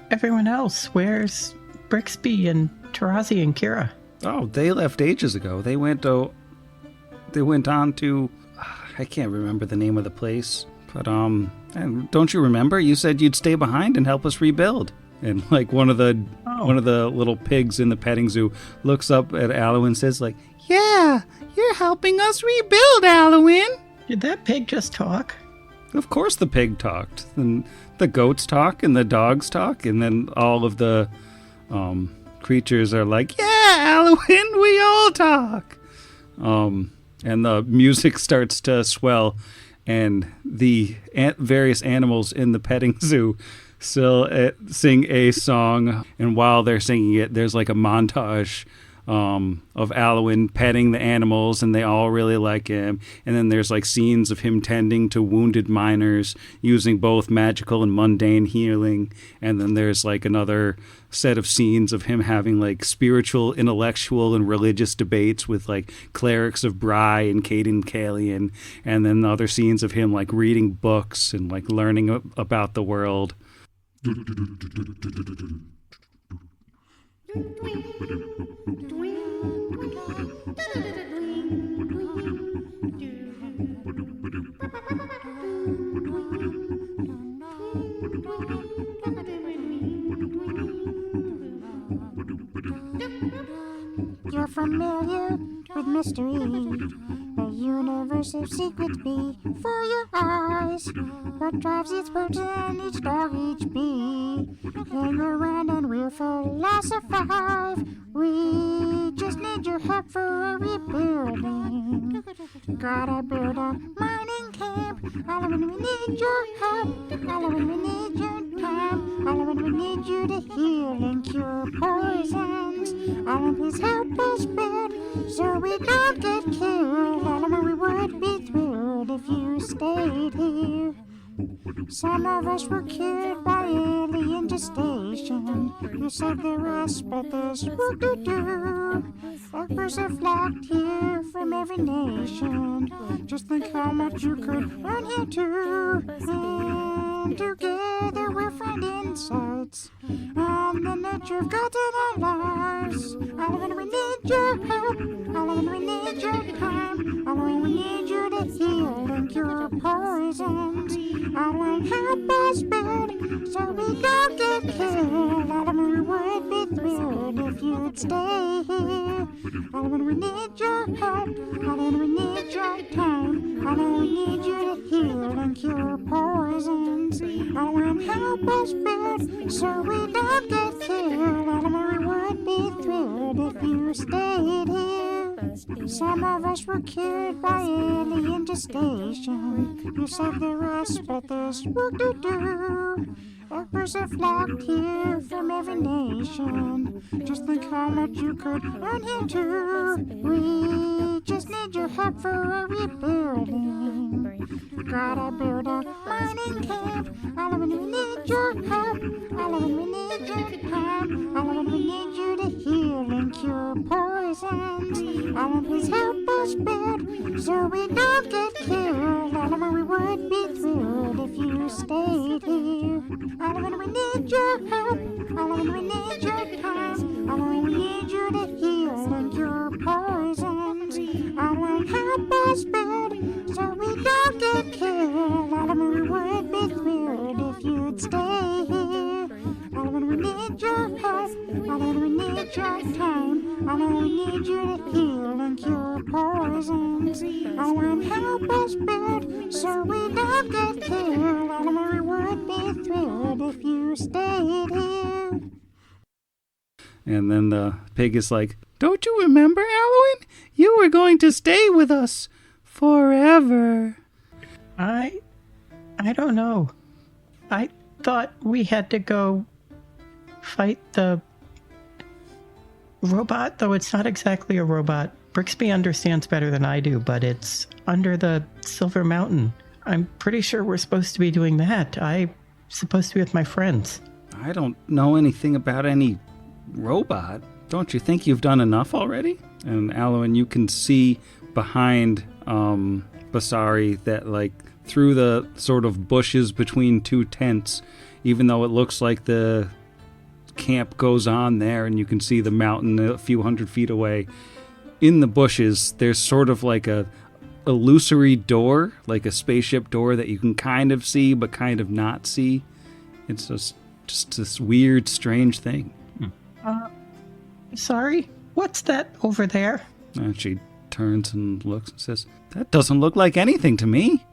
everyone else? Where's Brixby and Tarazi and Kira? Oh, they left ages ago. They went on to... I can't remember the name of the place. But, don't you remember? You said you'd stay behind and help us rebuild. And, like, one of the little pigs in the petting zoo looks up at Alwyn and says, like, yeah, you're helping us rebuild, Alwyn. Did that pig just talk? Of course the pig talked. And the goats talk and the dogs talk. And then all of the creatures are like, yeah, Alwyn, we all talk. And the music starts to swell. And the various animals in the petting zoo still sing a song. And while they're singing it, there's like a montage of Alwyn petting the animals, and they all really like him. And then there's like scenes of him tending to wounded miners using both magical and mundane healing. And then there's like another set of scenes of him having like spiritual, intellectual, and religious debates with like clerics of Bry and Caden Callian. And then other scenes of him like reading books and like learning about the world. You're familiar with mystery, a universe of secrets before your eyes. What drives each person, each dog, each bee? Hang around and we'll philosophize. We just need your help for a rebuilding. Gotta build a mining camp. Alwyn, we need your help. Alwyn, we need your time. Alwyn, we need you to heal and cure poisons. Alwyn, please help us build so we don't get killed. Alwyn, we would be thrilled if you stayed here. Some of us were killed by alien gestation. You saved the rest, but there's work to do. Workers have flocked here from every nation. Just think how much you could earn here too. And together we'll find insights on the nature of God in our lives. Alwyn, we need your help. Alwyn, we need your time. Alwyn, we need you to heal and cure poisons. Alwyn, help us build so we don't get killed. Alwyn, we would be thrilled if you'd stay here. Alwyn, we need your help. Alwyn, we need your time. Alwyn, we need you to heal and cure poisons. Alwyn, help us build so we don't get killed. Alwyn, we would be thrilled if you stayed here. Some of us were killed by alien gestation. You saved the rest, but there's work to do. Workers have flocked here from every nation. Just think how much you could earn here too. We just need your help for a rebuilding. Gotta build a mining camp. Alwyn, we need your help. Alwyn, we need your time. Alwyn, we need you to heal and cure poisons. Alwyn, please help us build so we don't get killed. Alwyn, we would be thrilled if you stayed here. Alwyn, we need your help. Alwyn, we need your time. Alwyn, we need you to heal and cure poisons. Alwyn, help us build so we don't get killed. Alwyn, we would be thrilled if you'd stay here. Alwyn, we need your help. Alwyn, we need your time. Alwyn, we need you to heal and cure poisons. go and help us build so we don't get killed. And we would be thrilled if you stayed here. And then the pig is like, "Don't you remember, Alwyn? You were going to stay with us forever." I don't know. I thought we had to go fight the robot, though it's not exactly a robot. Brixby understands better than I do, but it's under the Silver Mountain. I'm pretty sure we're supposed to be doing that. I'm supposed to be with my friends. I don't know anything about any robot. Don't you think you've done enough already? And Alwyn, you can see behind Basari that, like, through the sort of bushes between two tents, even though it looks like the camp goes on there and you can see the mountain a few hundred feet away, in the bushes there's sort of like a illusory door, like a spaceship door that you can kind of see but kind of not see. It's just this weird, strange thing. Sorry, what's that over there? And she turns and looks and says, "That doesn't look like anything to me."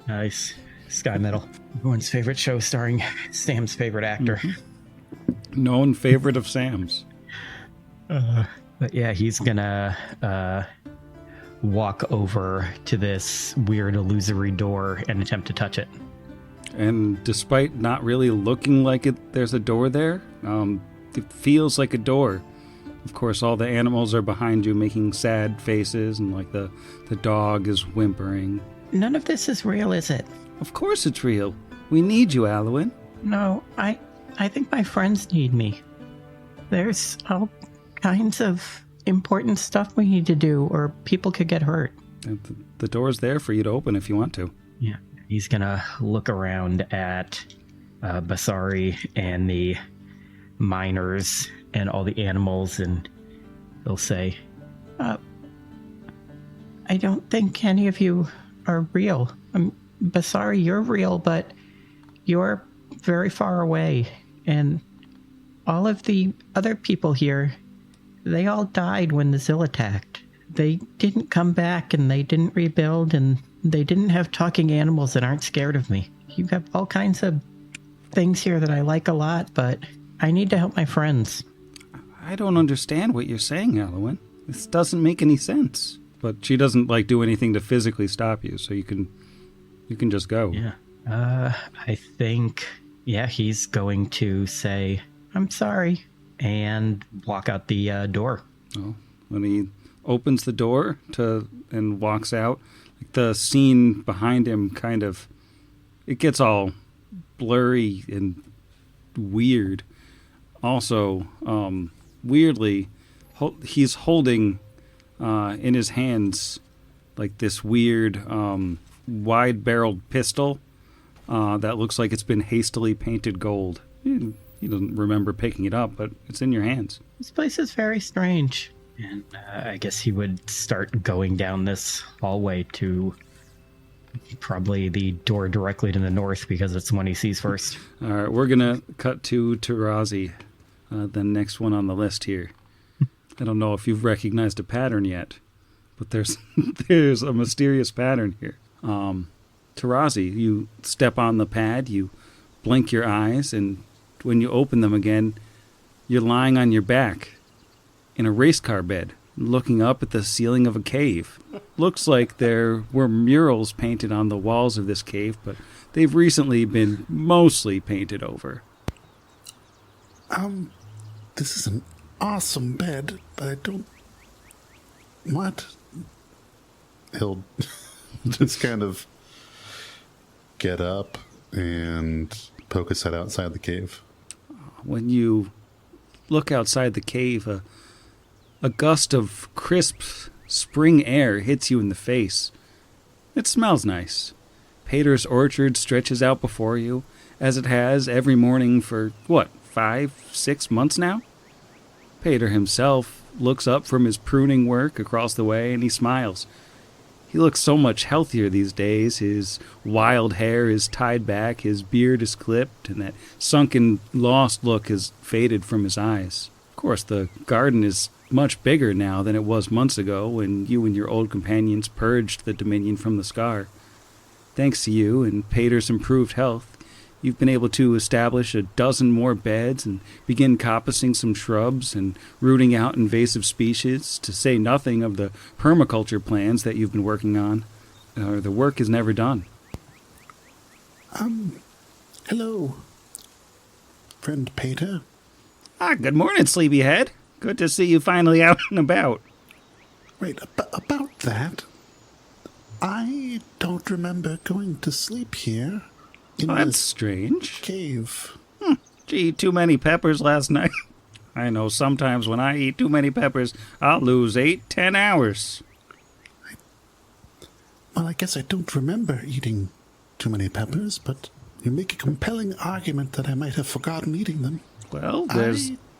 Nice. Sky Metal. Everyone's favorite show starring Sam's favorite actor. Known favorite of Sam's. But yeah, he's gonna walk over to this weird illusory door and attempt to touch it. And despite not really looking like there's a door there, it feels like a door. Of course, all the animals are behind you making sad faces, and like the dog is whimpering. None of this is real, is it? Of course it's real. We need you, Alwyn. No, I think my friends need me. There's all kinds of important stuff we need to do, or people could get hurt. The door's there for you to open if you want to. Yeah. He's gonna look around at Basari and the miners and all the animals, and he'll say, I don't think any of you are real. Basari, you're real, but you're very far away. And all of the other people here, they all died when the Zill attacked. They didn't come back, and they didn't rebuild, and they didn't have talking animals that aren't scared of me. You have all kinds of things here that I like a lot, but I need to help my friends. I don't understand what you're saying, Alwyn. This doesn't make any sense. But she doesn't do anything to physically stop you, so you can just go. Yeah. I think, he's going to say, "I'm sorry," and walk out the door. Oh, when he opens the door and walks out, the scene behind him it gets all blurry and weird. Also, weirdly, he's holding in his hands like this weird wide-barreled pistol that looks like it's been hastily painted gold. He doesn't remember picking it up, but it's in your hands. This place is very strange. And I guess he would start going down this hallway to probably the door directly to the north, because it's the one he sees first. All right, we're going to cut to Tarazi, the next one on the list here. I don't know if you've recognized a pattern yet, but there's a mysterious pattern here. Tarazi, you step on the pad, you blink your eyes, and when you open them again, you're lying on your back in a race car bed, looking up at the ceiling of a cave. Looks like there were murals painted on the walls of this cave, but they've recently been mostly painted over. This is an awesome bed, but I don't... What? He'll just kind of get up and poke his head outside the cave. When you look outside the cave, a gust of crisp spring air hits you in the face. It smells nice. Pater's orchard stretches out before you, as it has every morning for, 5-6 months now? Pater himself looks up from his pruning work across the way and he smiles. He looks so much healthier these days. His wild hair is tied back, his beard is clipped, and that sunken, lost look has faded from his eyes. Of course, the garden is much bigger now than it was months ago when you and your old companions purged the Dominion from the scar. Thanks to you and Pater's improved health, you've been able to establish 12 more beds and begin coppicing some shrubs and rooting out invasive species, to say nothing of the permaculture plans that you've been working on. The work is never done. Hello, friend Pater. Good morning, sleepyhead. Good to see you finally out and about. Wait, about that, I don't remember going to sleep here in That's this strange. cave. Gee, too many peppers last night. I know sometimes when I eat too many peppers, I'll lose 8-10 hours. Well, I guess I don't remember eating too many peppers, but you make a compelling argument that I might have forgotten eating them. Well,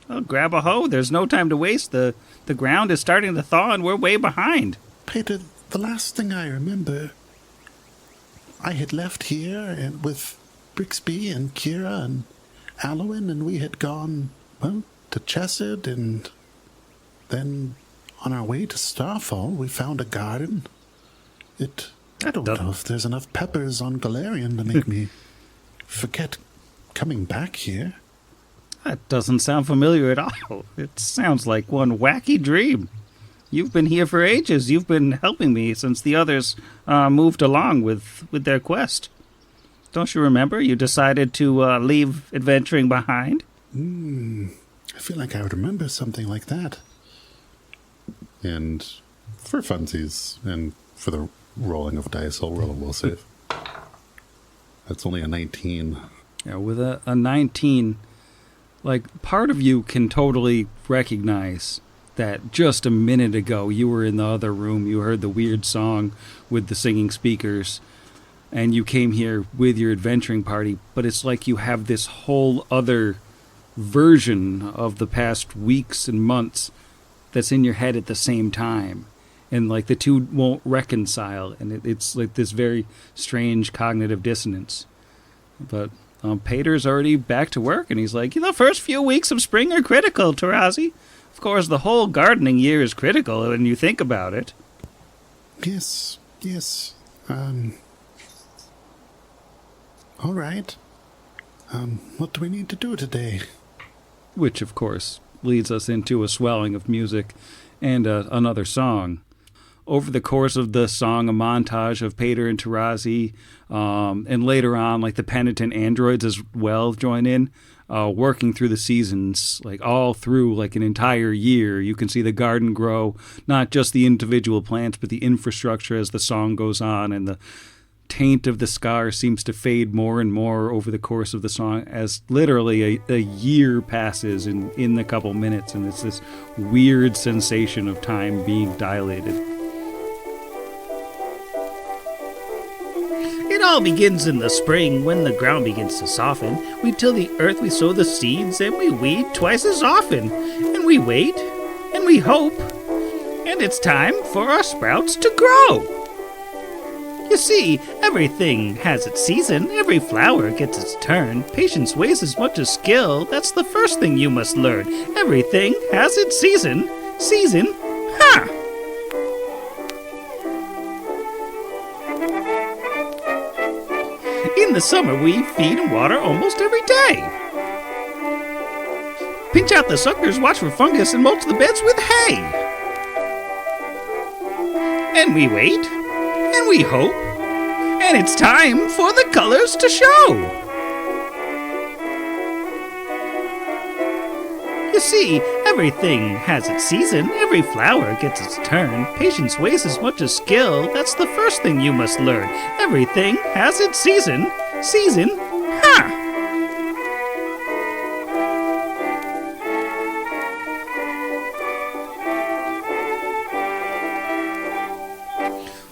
I'll grab a hoe. There's no time to waste. The ground is starting to thaw and we're way behind. Pater, the last thing I remember, I had left here and with Brixby and Kira and Alwyn, and we had gone, well, to Chesed, and then on our way to Starfall, we found a garden. I don't know if there's enough peppers on Galarian to make me forget coming back here. That doesn't sound familiar at all. It sounds like one wacky dream. You've been here for ages. You've been helping me since the others moved along with their quest. Don't you remember? You decided to leave adventuring behind? I feel like I would remember something like that. And for funsies, and for the rolling of dice, I'll roll a will save. That's only a 19. Yeah, with a 19, like, part of you can totally recognize that just a minute ago you were in the other room, you heard the weird song with the singing speakers, and you came here with your adventuring party, but it's like you have this whole other version of the past weeks and months that's in your head at the same time. And, like, the two won't reconcile, and it's like this very strange cognitive dissonance. But Pater's already back to work, and he's like, the first few weeks of spring are critical, Tarazi. Of course, the whole gardening year is critical when you think about it. Yes. All right. What do we need to do today? Which, of course, leads us into a swelling of music and another song. Over the course of the song, a montage of Pater and Tarazi, and later on, like, the penitent androids as well join in, working through the seasons, like, all through, like, an entire year. You can see the garden grow, not just the individual plants, but the infrastructure as the song goes on, and the taint of the scar seems to fade more and more over the course of the song as literally a year passes in a couple minutes, and it's this weird sensation of time being dilated. It all begins in the spring when the ground begins to soften. We till the earth, we sow the seeds, and we weed twice as often. And we wait, and we hope, and it's time for our sprouts to grow. You see, everything has its season, every flower gets its turn. Patience weighs as much as skill, that's the first thing you must learn. Everything has its season. Season? Ha! In the summer, we feed and water almost every day. Pinch out the suckers, watch for fungus, and mulch the beds with hay. And we wait, and we hope, and it's time for the colors to show. You see, everything has its season, every flower gets its turn. Patience weighs as much as skill, that's the first thing you must learn. Everything has its season. Season? Ha!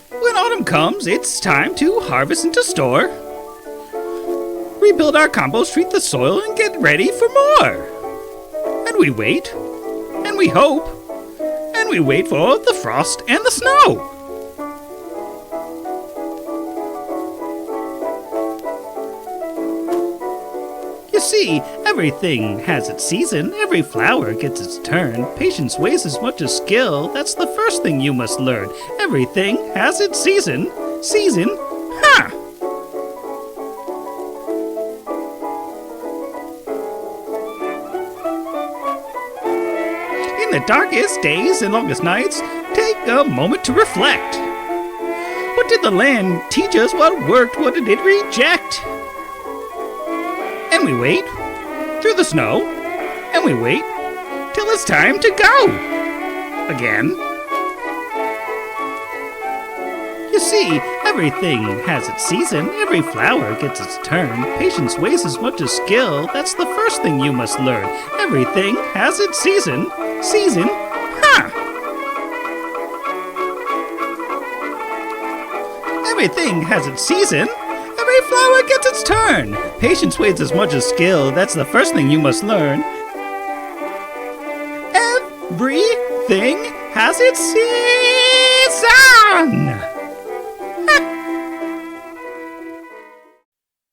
When autumn comes, it's time to harvest and to store. Rebuild our compost, treat the soil, and get ready for more. And we wait, and we hope, and we wait for the frost and the snow. You see, everything has its season, every flower gets its turn. Patience weighs as much as skill, that's the first thing you must learn. Everything has its season. Season? Ha! In the darkest days and longest nights, take a moment to reflect. What did the land teach us? What worked? What did it reject? And we wait through the snow, and we wait till it's time to go again. You see, everything has its season, every flower gets its turn. Patience weighs as much as skill, that's the first thing you must learn. Everything has its season. Season? Ha! Everything has its season. Every flower gets its turn. Patience weighs as much as skill. That's the first thing you must learn. Everything has its season.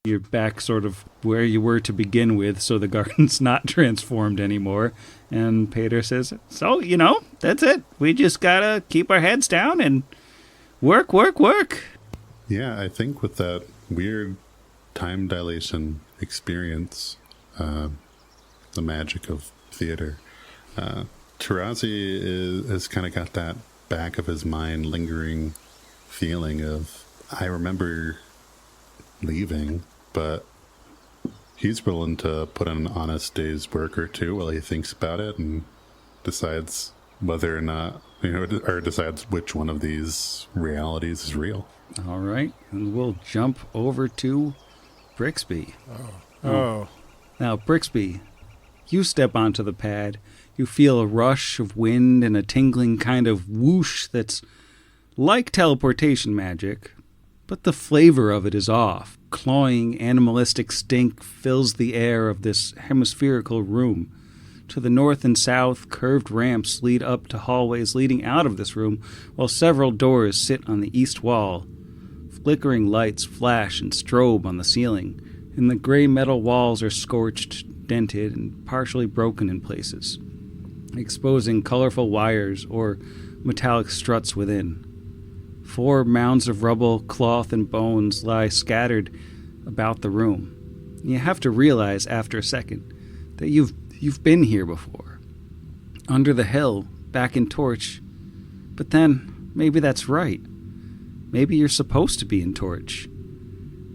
You're back sort of where you were to begin with, so the garden's not transformed anymore. And Peter says, so, that's it. We just gotta keep our heads down and work. Yeah, I think with that weird time dilation experience, the magic of theater, Tarazi has kind of got that back of his mind lingering feeling of, I remember leaving, but he's willing to put in an honest day's work or two while he thinks about it and decides whether or not, or decides which one of these realities is real. All right, and we'll jump over to Brixby. Oh. Now, Brixby, you step onto the pad. You feel a rush of wind and a tingling kind of whoosh that's like teleportation magic, but the flavor of it is off. Cloying, animalistic stink fills the air of this hemispherical room. To the north and south, curved ramps lead up to hallways leading out of this room, while several doors sit on the east wall. Flickering lights flash and strobe on the ceiling, and the gray metal walls are scorched, dented, and partially broken in places, exposing colorful wires or metallic struts within. 4 mounds of rubble, cloth, and bones lie scattered about the room. You have to realize after a second that you've been here before. Under the hill, back in Torch. But then, maybe that's right. Maybe you're supposed to be in Torch.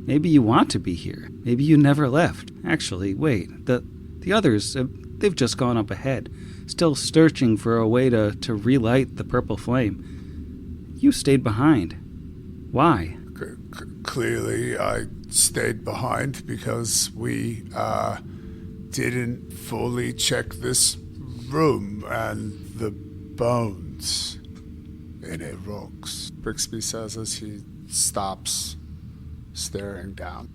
Maybe you want to be here. Maybe you never left. Actually, wait, the others, they've just gone up ahead, still searching for a way to relight the purple flame. You stayed behind. Why? Clearly, I stayed behind because we didn't fully check this room and the bones in it rocks. Brixby says as he stops staring down.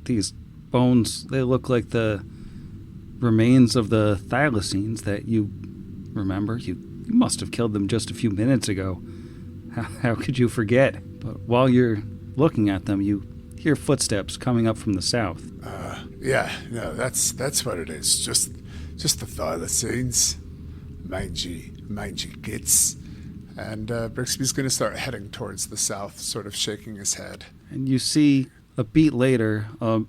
These bones, they look like the remains of the thylacines that you remember. You must have killed them just a few minutes ago. How could you forget? But while you're looking at them, you hear footsteps coming up from the south. That's what it is. Just the thylacines. Mangy gits. And Brixby's going to start heading towards the south, sort of shaking his head. And you see, a beat later,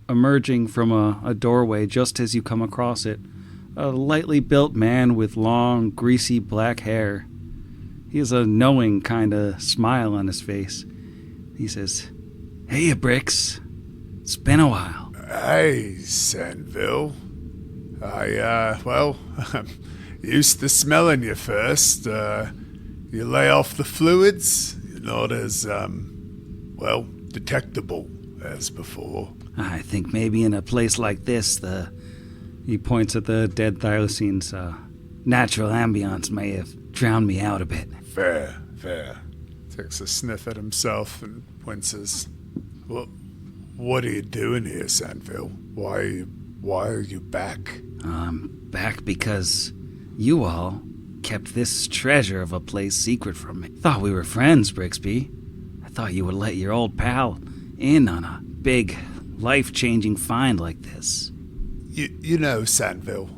emerging from a doorway just as you come across it, a lightly built man with long, greasy black hair. He has a knowing kind of smile on his face. He says, "Hey, Brix. It's been a while." "Hey, Sandville. I'm used to smelling you first. You lay off the fluids. You're not as, detectable as before." "I think maybe in a place like this, he points at the dead thylacines, natural ambience may have drowned me out a bit." Fair. Takes a sniff at himself and winces. What are you doing here, Sandville? Why are you back? I'm back because you all kept this treasure of a place secret from me. Thought we were friends, Brixby. I thought you would let your old pal in on a big, life-changing find like this. You know, Sandville,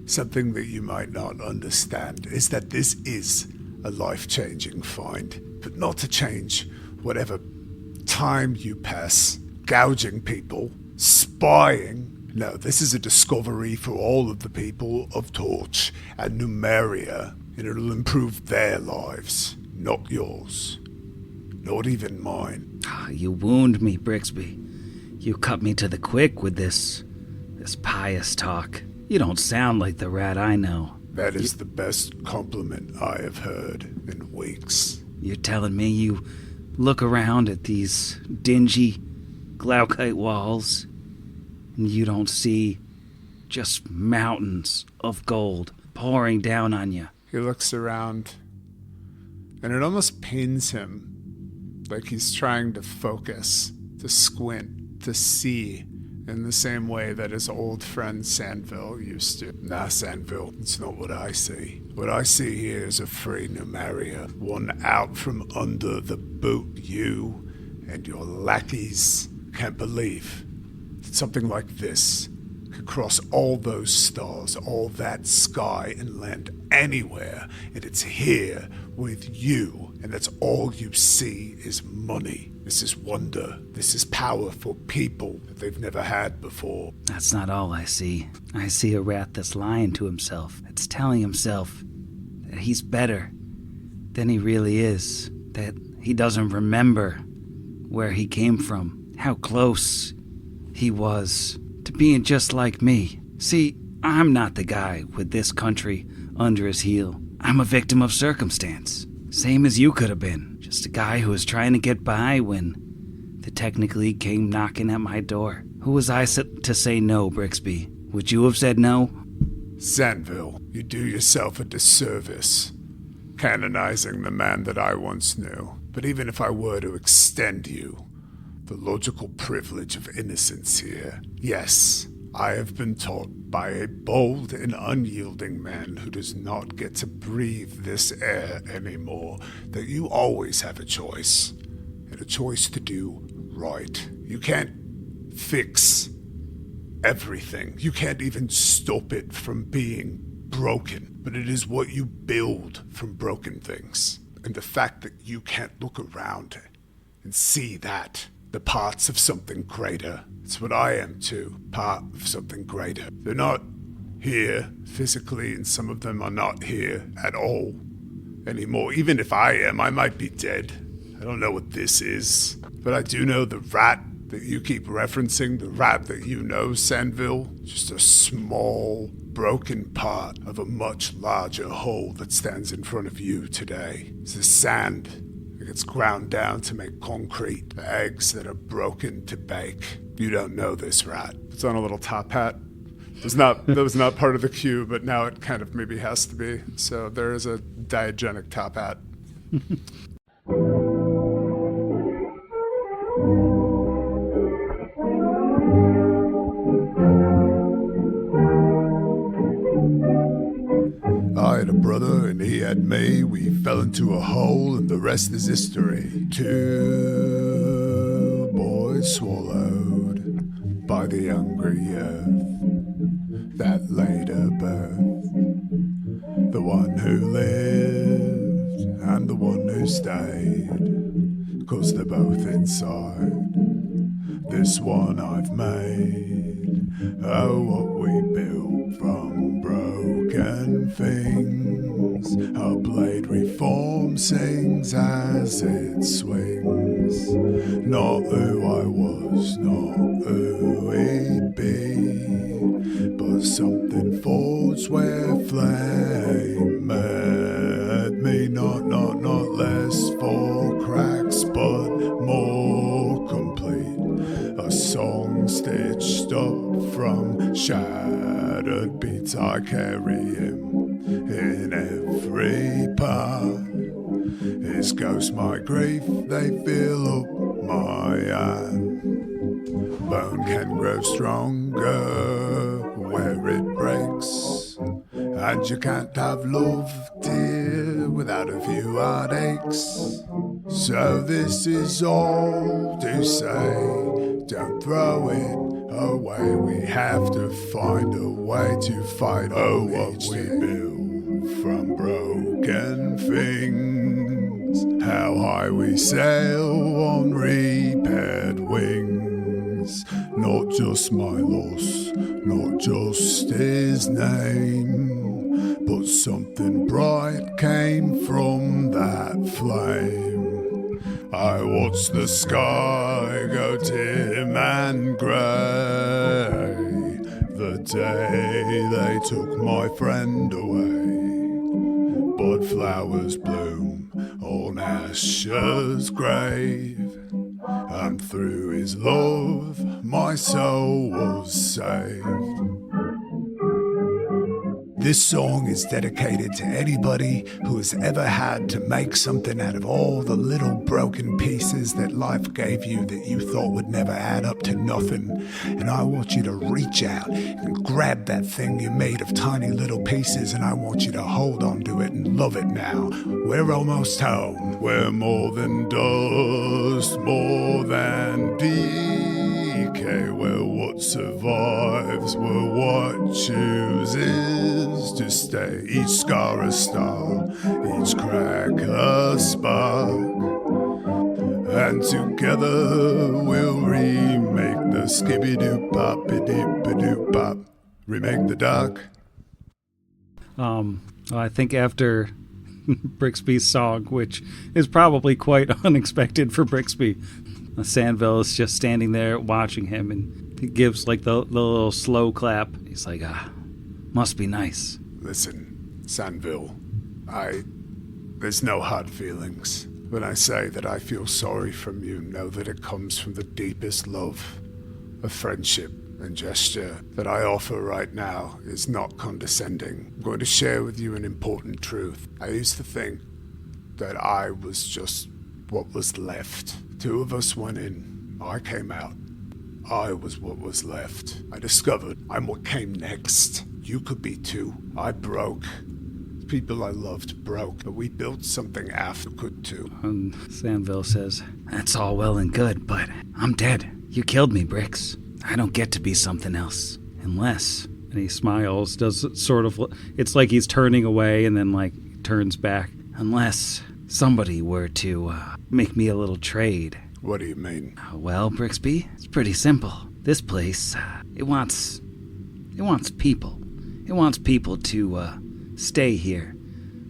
something that you might not understand is that this is a life-changing find, but not to change whatever time you pass gouging people, spying. No, this is a discovery for all of the people of Torch and Numeria, and it'll improve their lives, not yours. Not even mine. You wound me, Brixby. You cut me to the quick with this pious talk. You don't sound like the rat I know. That is the best compliment I have heard in weeks. You're telling me you look around at these dingy glaucite walls and you don't see just mountains of gold pouring down on you? He looks around, and it almost pains him, like he's trying to focus, to squint, to see in the same way that his old friend Sandville used to. Nah, Sandville, it's not what I see. What I see here is a free Numeria, one out from under the boot you and your lackeys can't believe that something like this could cross all those stars, all that sky, and land anywhere, and it's here with you, and that's all you see is money. This is wonder. This is power for people that they've never had before. That's not all I see. I see a rat that's lying to himself. It's telling himself that he's better than he really is. That he doesn't remember where he came from. How close he was to being just like me. See, I'm not the guy with this country under his heel. I'm a victim of circumstance. Same as you could have been. Just a guy who was trying to get by when the technically came knocking at my door. Who was I to say no, Brixby? Would you have said no? Sandville, you do yourself a disservice, canonizing the man that I once knew. But even if I were to extend you the logical privilege of innocence here, yes, I have been taught by a bold and unyielding man who does not get to breathe this air anymore, that you always have a choice, and a choice to do right. You can't fix everything. You can't even stop it from being broken, but it is what you build from broken things. And the fact that you can't look around and see that, the parts of something greater. It's what I am too, part of something greater. They're not here physically, and some of them are not here at all anymore. Even if I am, I might be dead. I don't know what this is, but I do know the rat that you keep referencing, the rat that you know, Sandville, just a small, broken part of a much larger whole that stands in front of you today. It's the sand that gets ground down to make concrete, the eggs that are broken to bake. You don't know this rat. It's on a little top hat. That was not part of the cue, but now it kind of maybe has to be. So there is a diagenic top hat. I had a brother and he had me. We fell into a hole and the rest is history. 2 boys swallowed by the hungry earth that later birthed the one who lived and the one who stayed, 'cause they're both inside this one I've made. Oh, what we built from broken things. A blade reform sings as it swings. Not who I was, not who we'd be, but something forged where flame met me. Not less for cracks, but more complete. A song stitched up from shattered beats. I carry him in every part. His ghost, my grief, they fill up my hand. Bone can grow stronger where it breaks, and you can't have love, dear, without a few heartaches. So this is all to say, don't throw it away. We have to find a way to fight what we build from broken things. How high we sail on repaired wings. Not just my loss, not just his name, but something bright came from that flame. I watched the sky go dim and grey the day they took my friend away. But flowers bloom on Asher's grave, and through his love my soul was saved. This song is dedicated to anybody who has ever had to make something out of all the little broken pieces that life gave you that you thought would never add up to nothing. And I want you to reach out and grab that thing you made of tiny little pieces, and I want you to hold on to it and love it now. We're almost home. We're more than dust, more than decay. We're what survives, we're what chooses to stay. Each scar a star, each crack a spark, and together we'll remake the skippy-doo-pop-a-doo-pa-doo-pop. Remake the dark. I think after Brixby's song, which is probably quite unexpected for Brixby, Sandville is just standing there watching him, and he gives like the little slow clap. He's like, must be nice. Listen, Sandville, there's no hard feelings. When I say that I feel sorry from you, know that it comes from the deepest love. A friendship and gesture that I offer right now is not condescending. I'm going to share with you an important truth. I used to think that I was just what was left. Two of us went in, I came out. I was what was left. I discovered I'm what came next. You could be too. I broke. People I loved broke, but we built something after could too. And Sandville says, that's all well and good, but I'm dead. You killed me, Brix. I don't get to be something else. Unless, and he smiles, does sort of, it's like he's turning away and then like turns back. Unless somebody were to make me a little trade. What do you mean? Well, Brixby, it's pretty simple. This place, it wants people. It wants people to stay here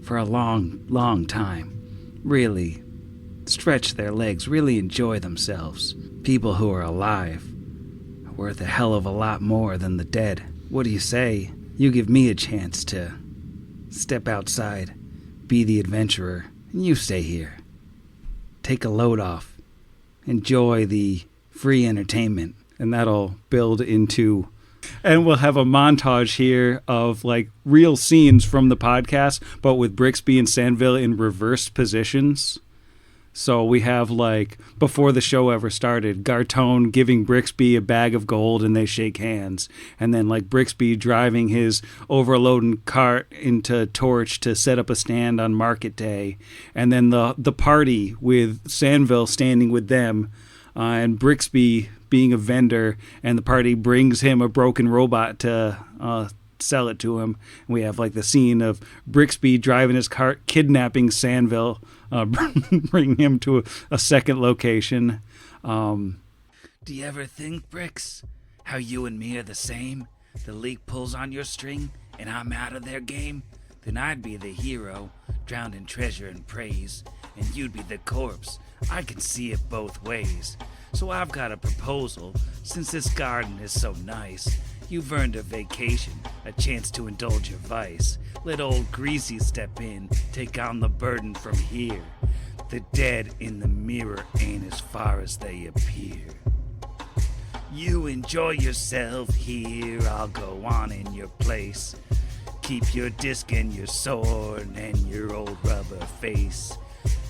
for a long, long time. Really stretch their legs, really enjoy themselves. People who are alive are worth a hell of a lot more than the dead. What do you say? You give me a chance to step outside, be the adventurer, and you stay here. Take a load off. Enjoy the free entertainment. And that'll build into... And we'll have a montage here of like real scenes from the podcast, but with Brixby and Sandville in reversed positions. So we have like, before the show ever started, Gartone giving Brixby a bag of gold and they shake hands. And then like Brixby driving his overloading cart into Torch to set up a stand on market day. And then the party with Sandville standing with them and Brixby being a vendor, and the party brings him a broken robot to sell it to him. And we have like the scene of Brixby driving his cart, kidnapping Sandville, bringing him to a second location. Do you ever think, Brix, how you and me are the same? The leak pulls on your string, and I'm out of their game? Then I'd be the hero, drowned in treasure and praise, and you'd be the corpse. I can see it both ways. So I've got a proposal. Since this garden is so nice, you've earned a vacation, a chance to indulge your vice. Let old Greasy step in, take on the burden from here. The dead in the mirror ain't as far as they appear. You enjoy yourself here, I'll go on in your place. Keep your disc and your sword and your old rubber face.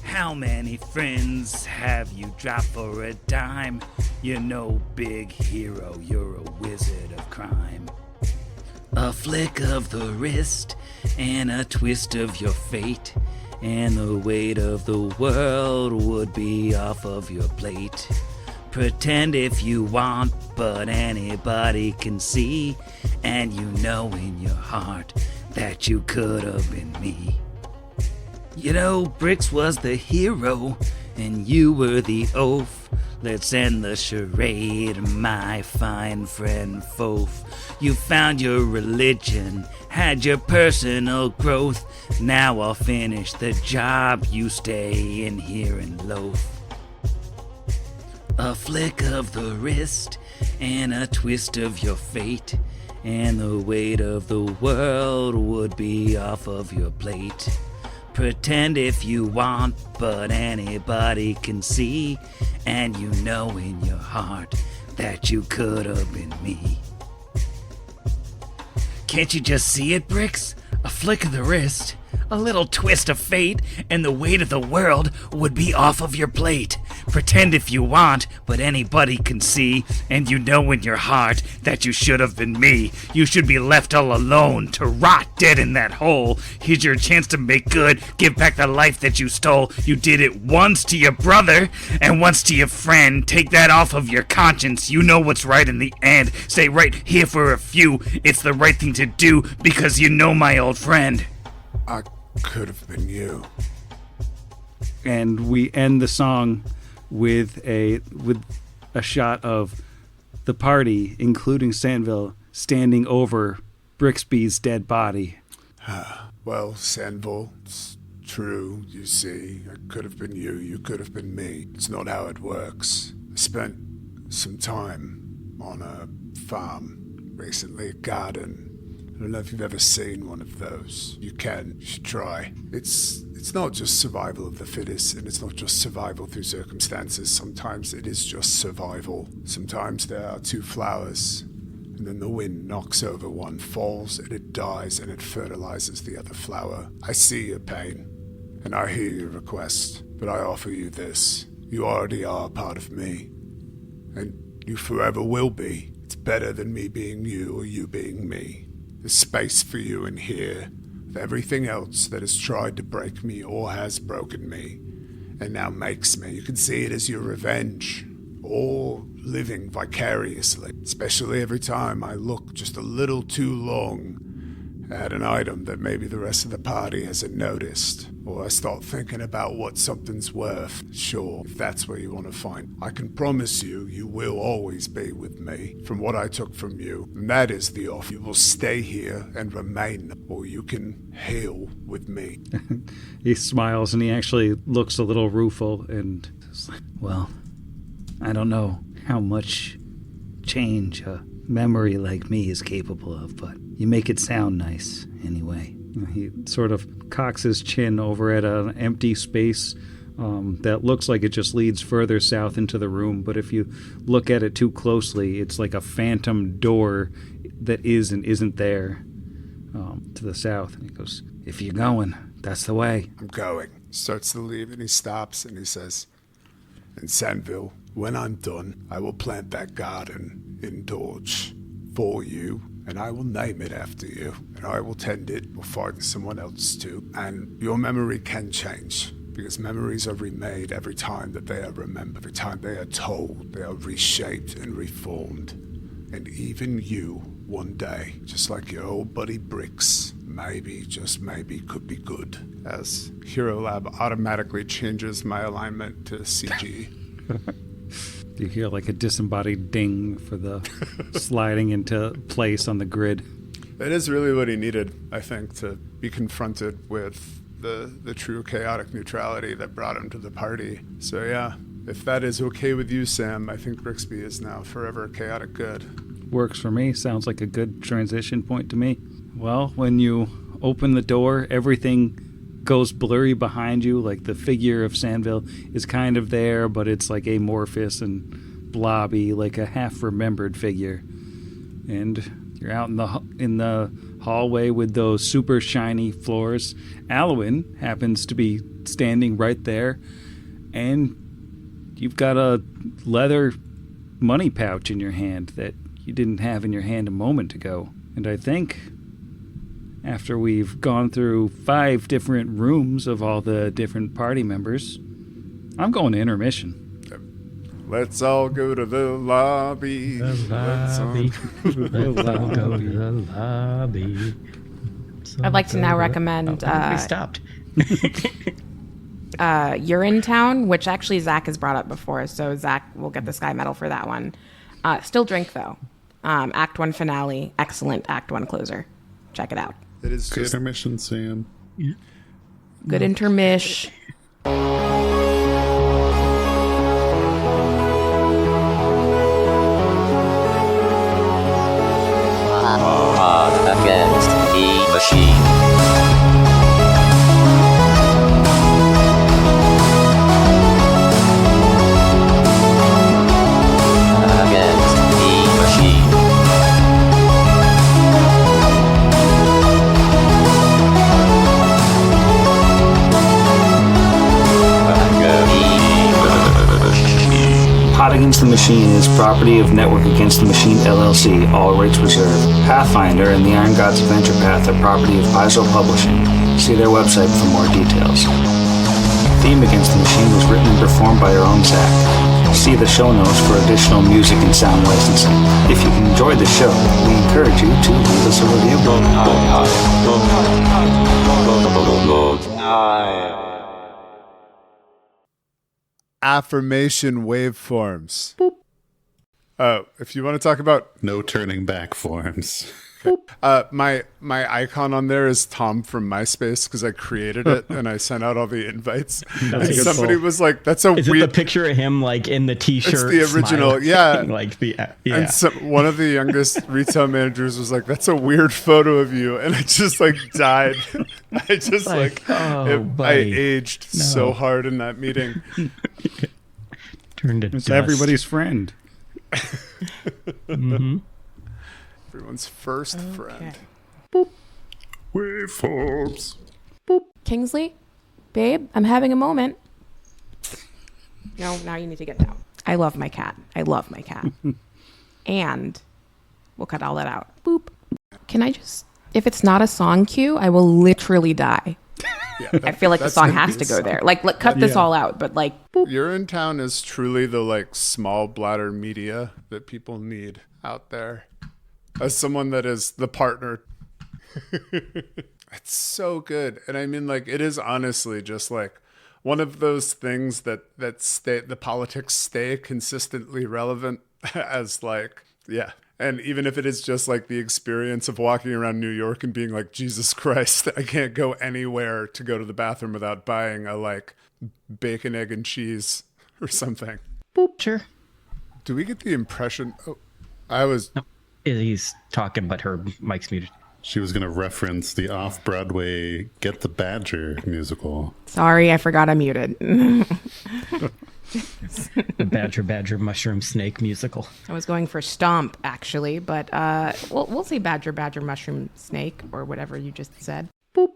How many friends have you dropped for a dime? You're no big hero, you're a wizard of crime. A flick of the wrist and a twist of your fate, and the weight of the world would be off of your plate. Pretend if you want, but anybody can see, and you know in your heart that you could have been me. You know, Bricks was the hero, and you were the oaf. Let's end the charade, my fine friend Fof. You found your religion, had your personal growth. Now I'll finish the job, you stay in here and loaf. A flick of the wrist, and a twist of your fate, and the weight of the world would be off of your plate. Pretend if you want, but anybody can see, and you know in your heart that you could have been me. Can't you just see it, Bricks? A flick of the wrist, a little twist of fate, and the weight of the world would be off of your plate. Pretend if you want, but anybody can see, and you know in your heart that you should have been me. You should be left all alone to rot dead in that hole. Here's your chance to make good, give back the life that you stole. You did it once to your brother and once to your friend. Take that off of your conscience. You know what's right in the end. Stay right here for a few. It's the right thing to do because you know my old friend. I could have been you. And we end the song with a shot of the party, including Sandville, standing over Brixby's dead body. Well, Sandville, it's true, you see. I could have been you, you could have been me. It's not how it works. I spent some time on a farm recently, a garden. I don't know if you've ever seen one of those. You should try. It's not just survival of the fittest, and it's not just survival through circumstances. Sometimes it is just survival. Sometimes there are two flowers, and then the wind knocks over one, falls, and it dies, and it fertilizes the other flower. I see your pain, and I hear your request, but I offer you this. You already are a part of me, and you forever will be. It's better than me being you or you being me. There's space for you in here, for everything else that has tried to break me or has broken me, and now makes me. You can see it as your revenge, or living vicariously, especially every time I look just a little too long at an item that maybe the rest of the party hasn't noticed, or I start thinking about what something's worth. Sure, if that's where you want to find. I can promise you, you will always be with me, from what I took from you, and that is the offer. You will stay here and remain, or you can heal with me. He smiles, and he actually looks a little rueful, and is like, well, I don't know how much change a memory like me is capable of, but you make it sound nice anyway. He sort of cocks his chin over at an empty space that looks like it just leads further south into the room, but if you look at it too closely, it's like a phantom door that is and isn't there to the south. And he goes, if you're going, that's the way. I'm going. Starts to leave, and he stops, and he says, in Sandville, when I'm done, I will plant that garden in Dorge for you, and I will name it after you, and I will tend it, or find someone else to. And your memory can change, because memories are remade every time that they are remembered, every time they are told, they are reshaped and reformed. And even you, one day, just like your old buddy Bricks, maybe, just maybe, could be good. As Hero Lab automatically changes my alignment to CG. You hear like a disembodied ding for the sliding into place on the grid. That is really what he needed, I think, to be confronted with the true chaotic neutrality that brought him to the party. So yeah, if that is okay with you, Sam, I think Brixby is now forever chaotic good. Works for me. Sounds like a good transition point to me. Well, when you open the door, everything goes blurry behind you. Like the figure of Sandville is kind of there, but it's like amorphous and blobby, like a half-remembered figure. And you're out in the hallway with those super shiny floors. Alwyn happens to be standing right there, and you've got a leather money pouch in your hand that you didn't have in your hand a moment ago. And I think after we've gone through 5 different rooms of all the different party members, I'm going to intermission. Let's all go to the lobby. Let's all go to the lobby. I'd like to now recommend We stopped. Urinetown, which actually Zach has brought up before, so Zach will get the Sky Medal for that one. Still Drink, though. Act 1 finale, excellent Act 1 closer. Check it out. It is Good just intermission, Sam. Good intermish. Against the machine. Against the machine. Pot Against the Machine is property of Network Against the Machine LLC, all rights reserved. Pathfinder and the Iron Gods Adventure Path are property of Paizo Publishing. See their website for more details. Theme Against the Machine was written and performed by our own Zach. See the show notes for additional music and sound licensing. If you enjoyed the show, we encourage you to leave us a review. affirmation waveforms. Boop. If you want to talk about no turning back forms. my icon on there is Tom from MySpace because I created it and I sent out all the invites. And somebody was like, "That's a Is weird." it the picture of him like in the T-shirt? It's the original, smiling, yeah. Like the And one of the youngest retail managers was like, "That's a weird photo of you," and I just like died. I just I aged so hard in that meeting. Turned to It's dust. everybody's friend. Mm-hmm. Everyone's first friend. Boop. Waveforms. Boop. Kingsley, babe, I'm having a moment. No, now you need to get down. I love my cat. And we'll cut all that out. Boop. Can I just, if it's not a song cue, I will literally die. Yeah, I feel like the song has to go there. Like, cut this all out, but like, boop. Urinetown is truly the like small bladder media that people need out there. As someone that is the partner, it's so good. And I mean, like, it is honestly just like one of those things that stay, the politics stay consistently relevant as like, yeah. And even if it is just like the experience of walking around New York and being like, Jesus Christ, I can't go anywhere to go to the bathroom without buying a like bacon, egg, and cheese or something. Boop. Sure. Do we get the impression? Oh, I was. No. He's talking, but her mic's muted. She was going to reference the off-Broadway Get the Badger musical. Sorry, I forgot I muted. The Badger Mushroom Snake musical. I was going for Stomp, actually, but we'll say Badger Mushroom Snake or whatever you just said. Boop.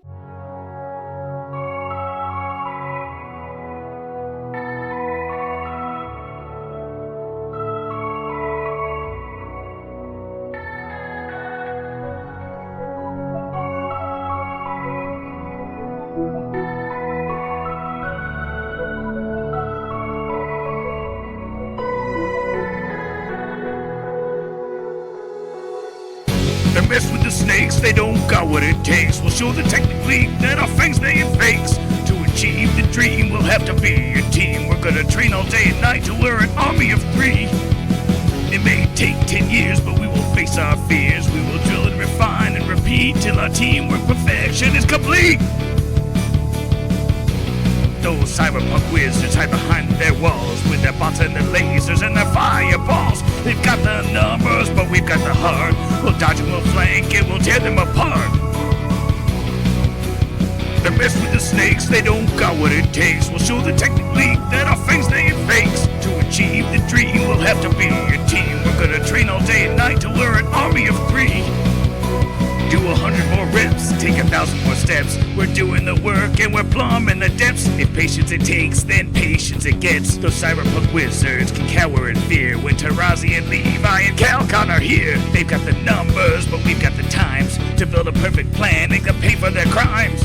They mess with the snakes, they don't got what it takes. We'll show the technically that our fangs they ain't fakes. To achieve the dream, we'll have to be a team. We're gonna train all day and night till we're an army of 3. It may take 10 years, but we will face our fears. We will drill and refine and repeat till our teamwork perfection is complete. Those cyberpunk wizards hide behind their walls with their bots and their lasers and their fireballs. They've got the numbers, but we've got the heart. We'll dodge and we'll flank and we'll tear them apart. They mess with the snakes, they don't got what it takes. We'll show the technically that our fangs they ain't fakes. To achieve the dream, we'll have to be a team. We're gonna train all day and night till we're an army of 3. Do 100 more reps, take 1,000 more steps. steps. We're doing the work and we're plumbing the depths. If patience it takes, then patience it gets. Those cyberpunk wizards can cower in fear when Tarazi and Levi and Calcon are here. They've got the numbers, but we've got the times to build a perfect plan and to pay for their crimes.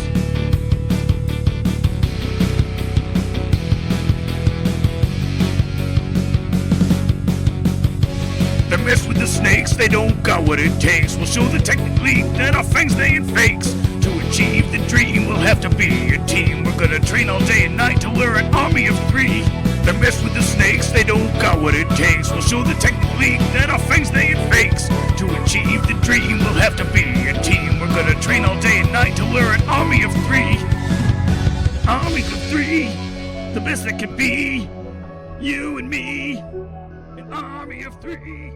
They mess with the snakes, they don't got what it takes. We'll show the technically that our fangs they ain't fakes. To achieve the dream, we'll have to be a team. We're gonna train all day and night till we're an army of 3. They mess with the snakes, they don't got what it takes. We'll show the technically that our fangs they ain't fakes. To achieve the dream, we'll have to be a team. We're gonna train all day and night till we're an army of 3. Army of 3, the best that can be. You and me, an army of 3.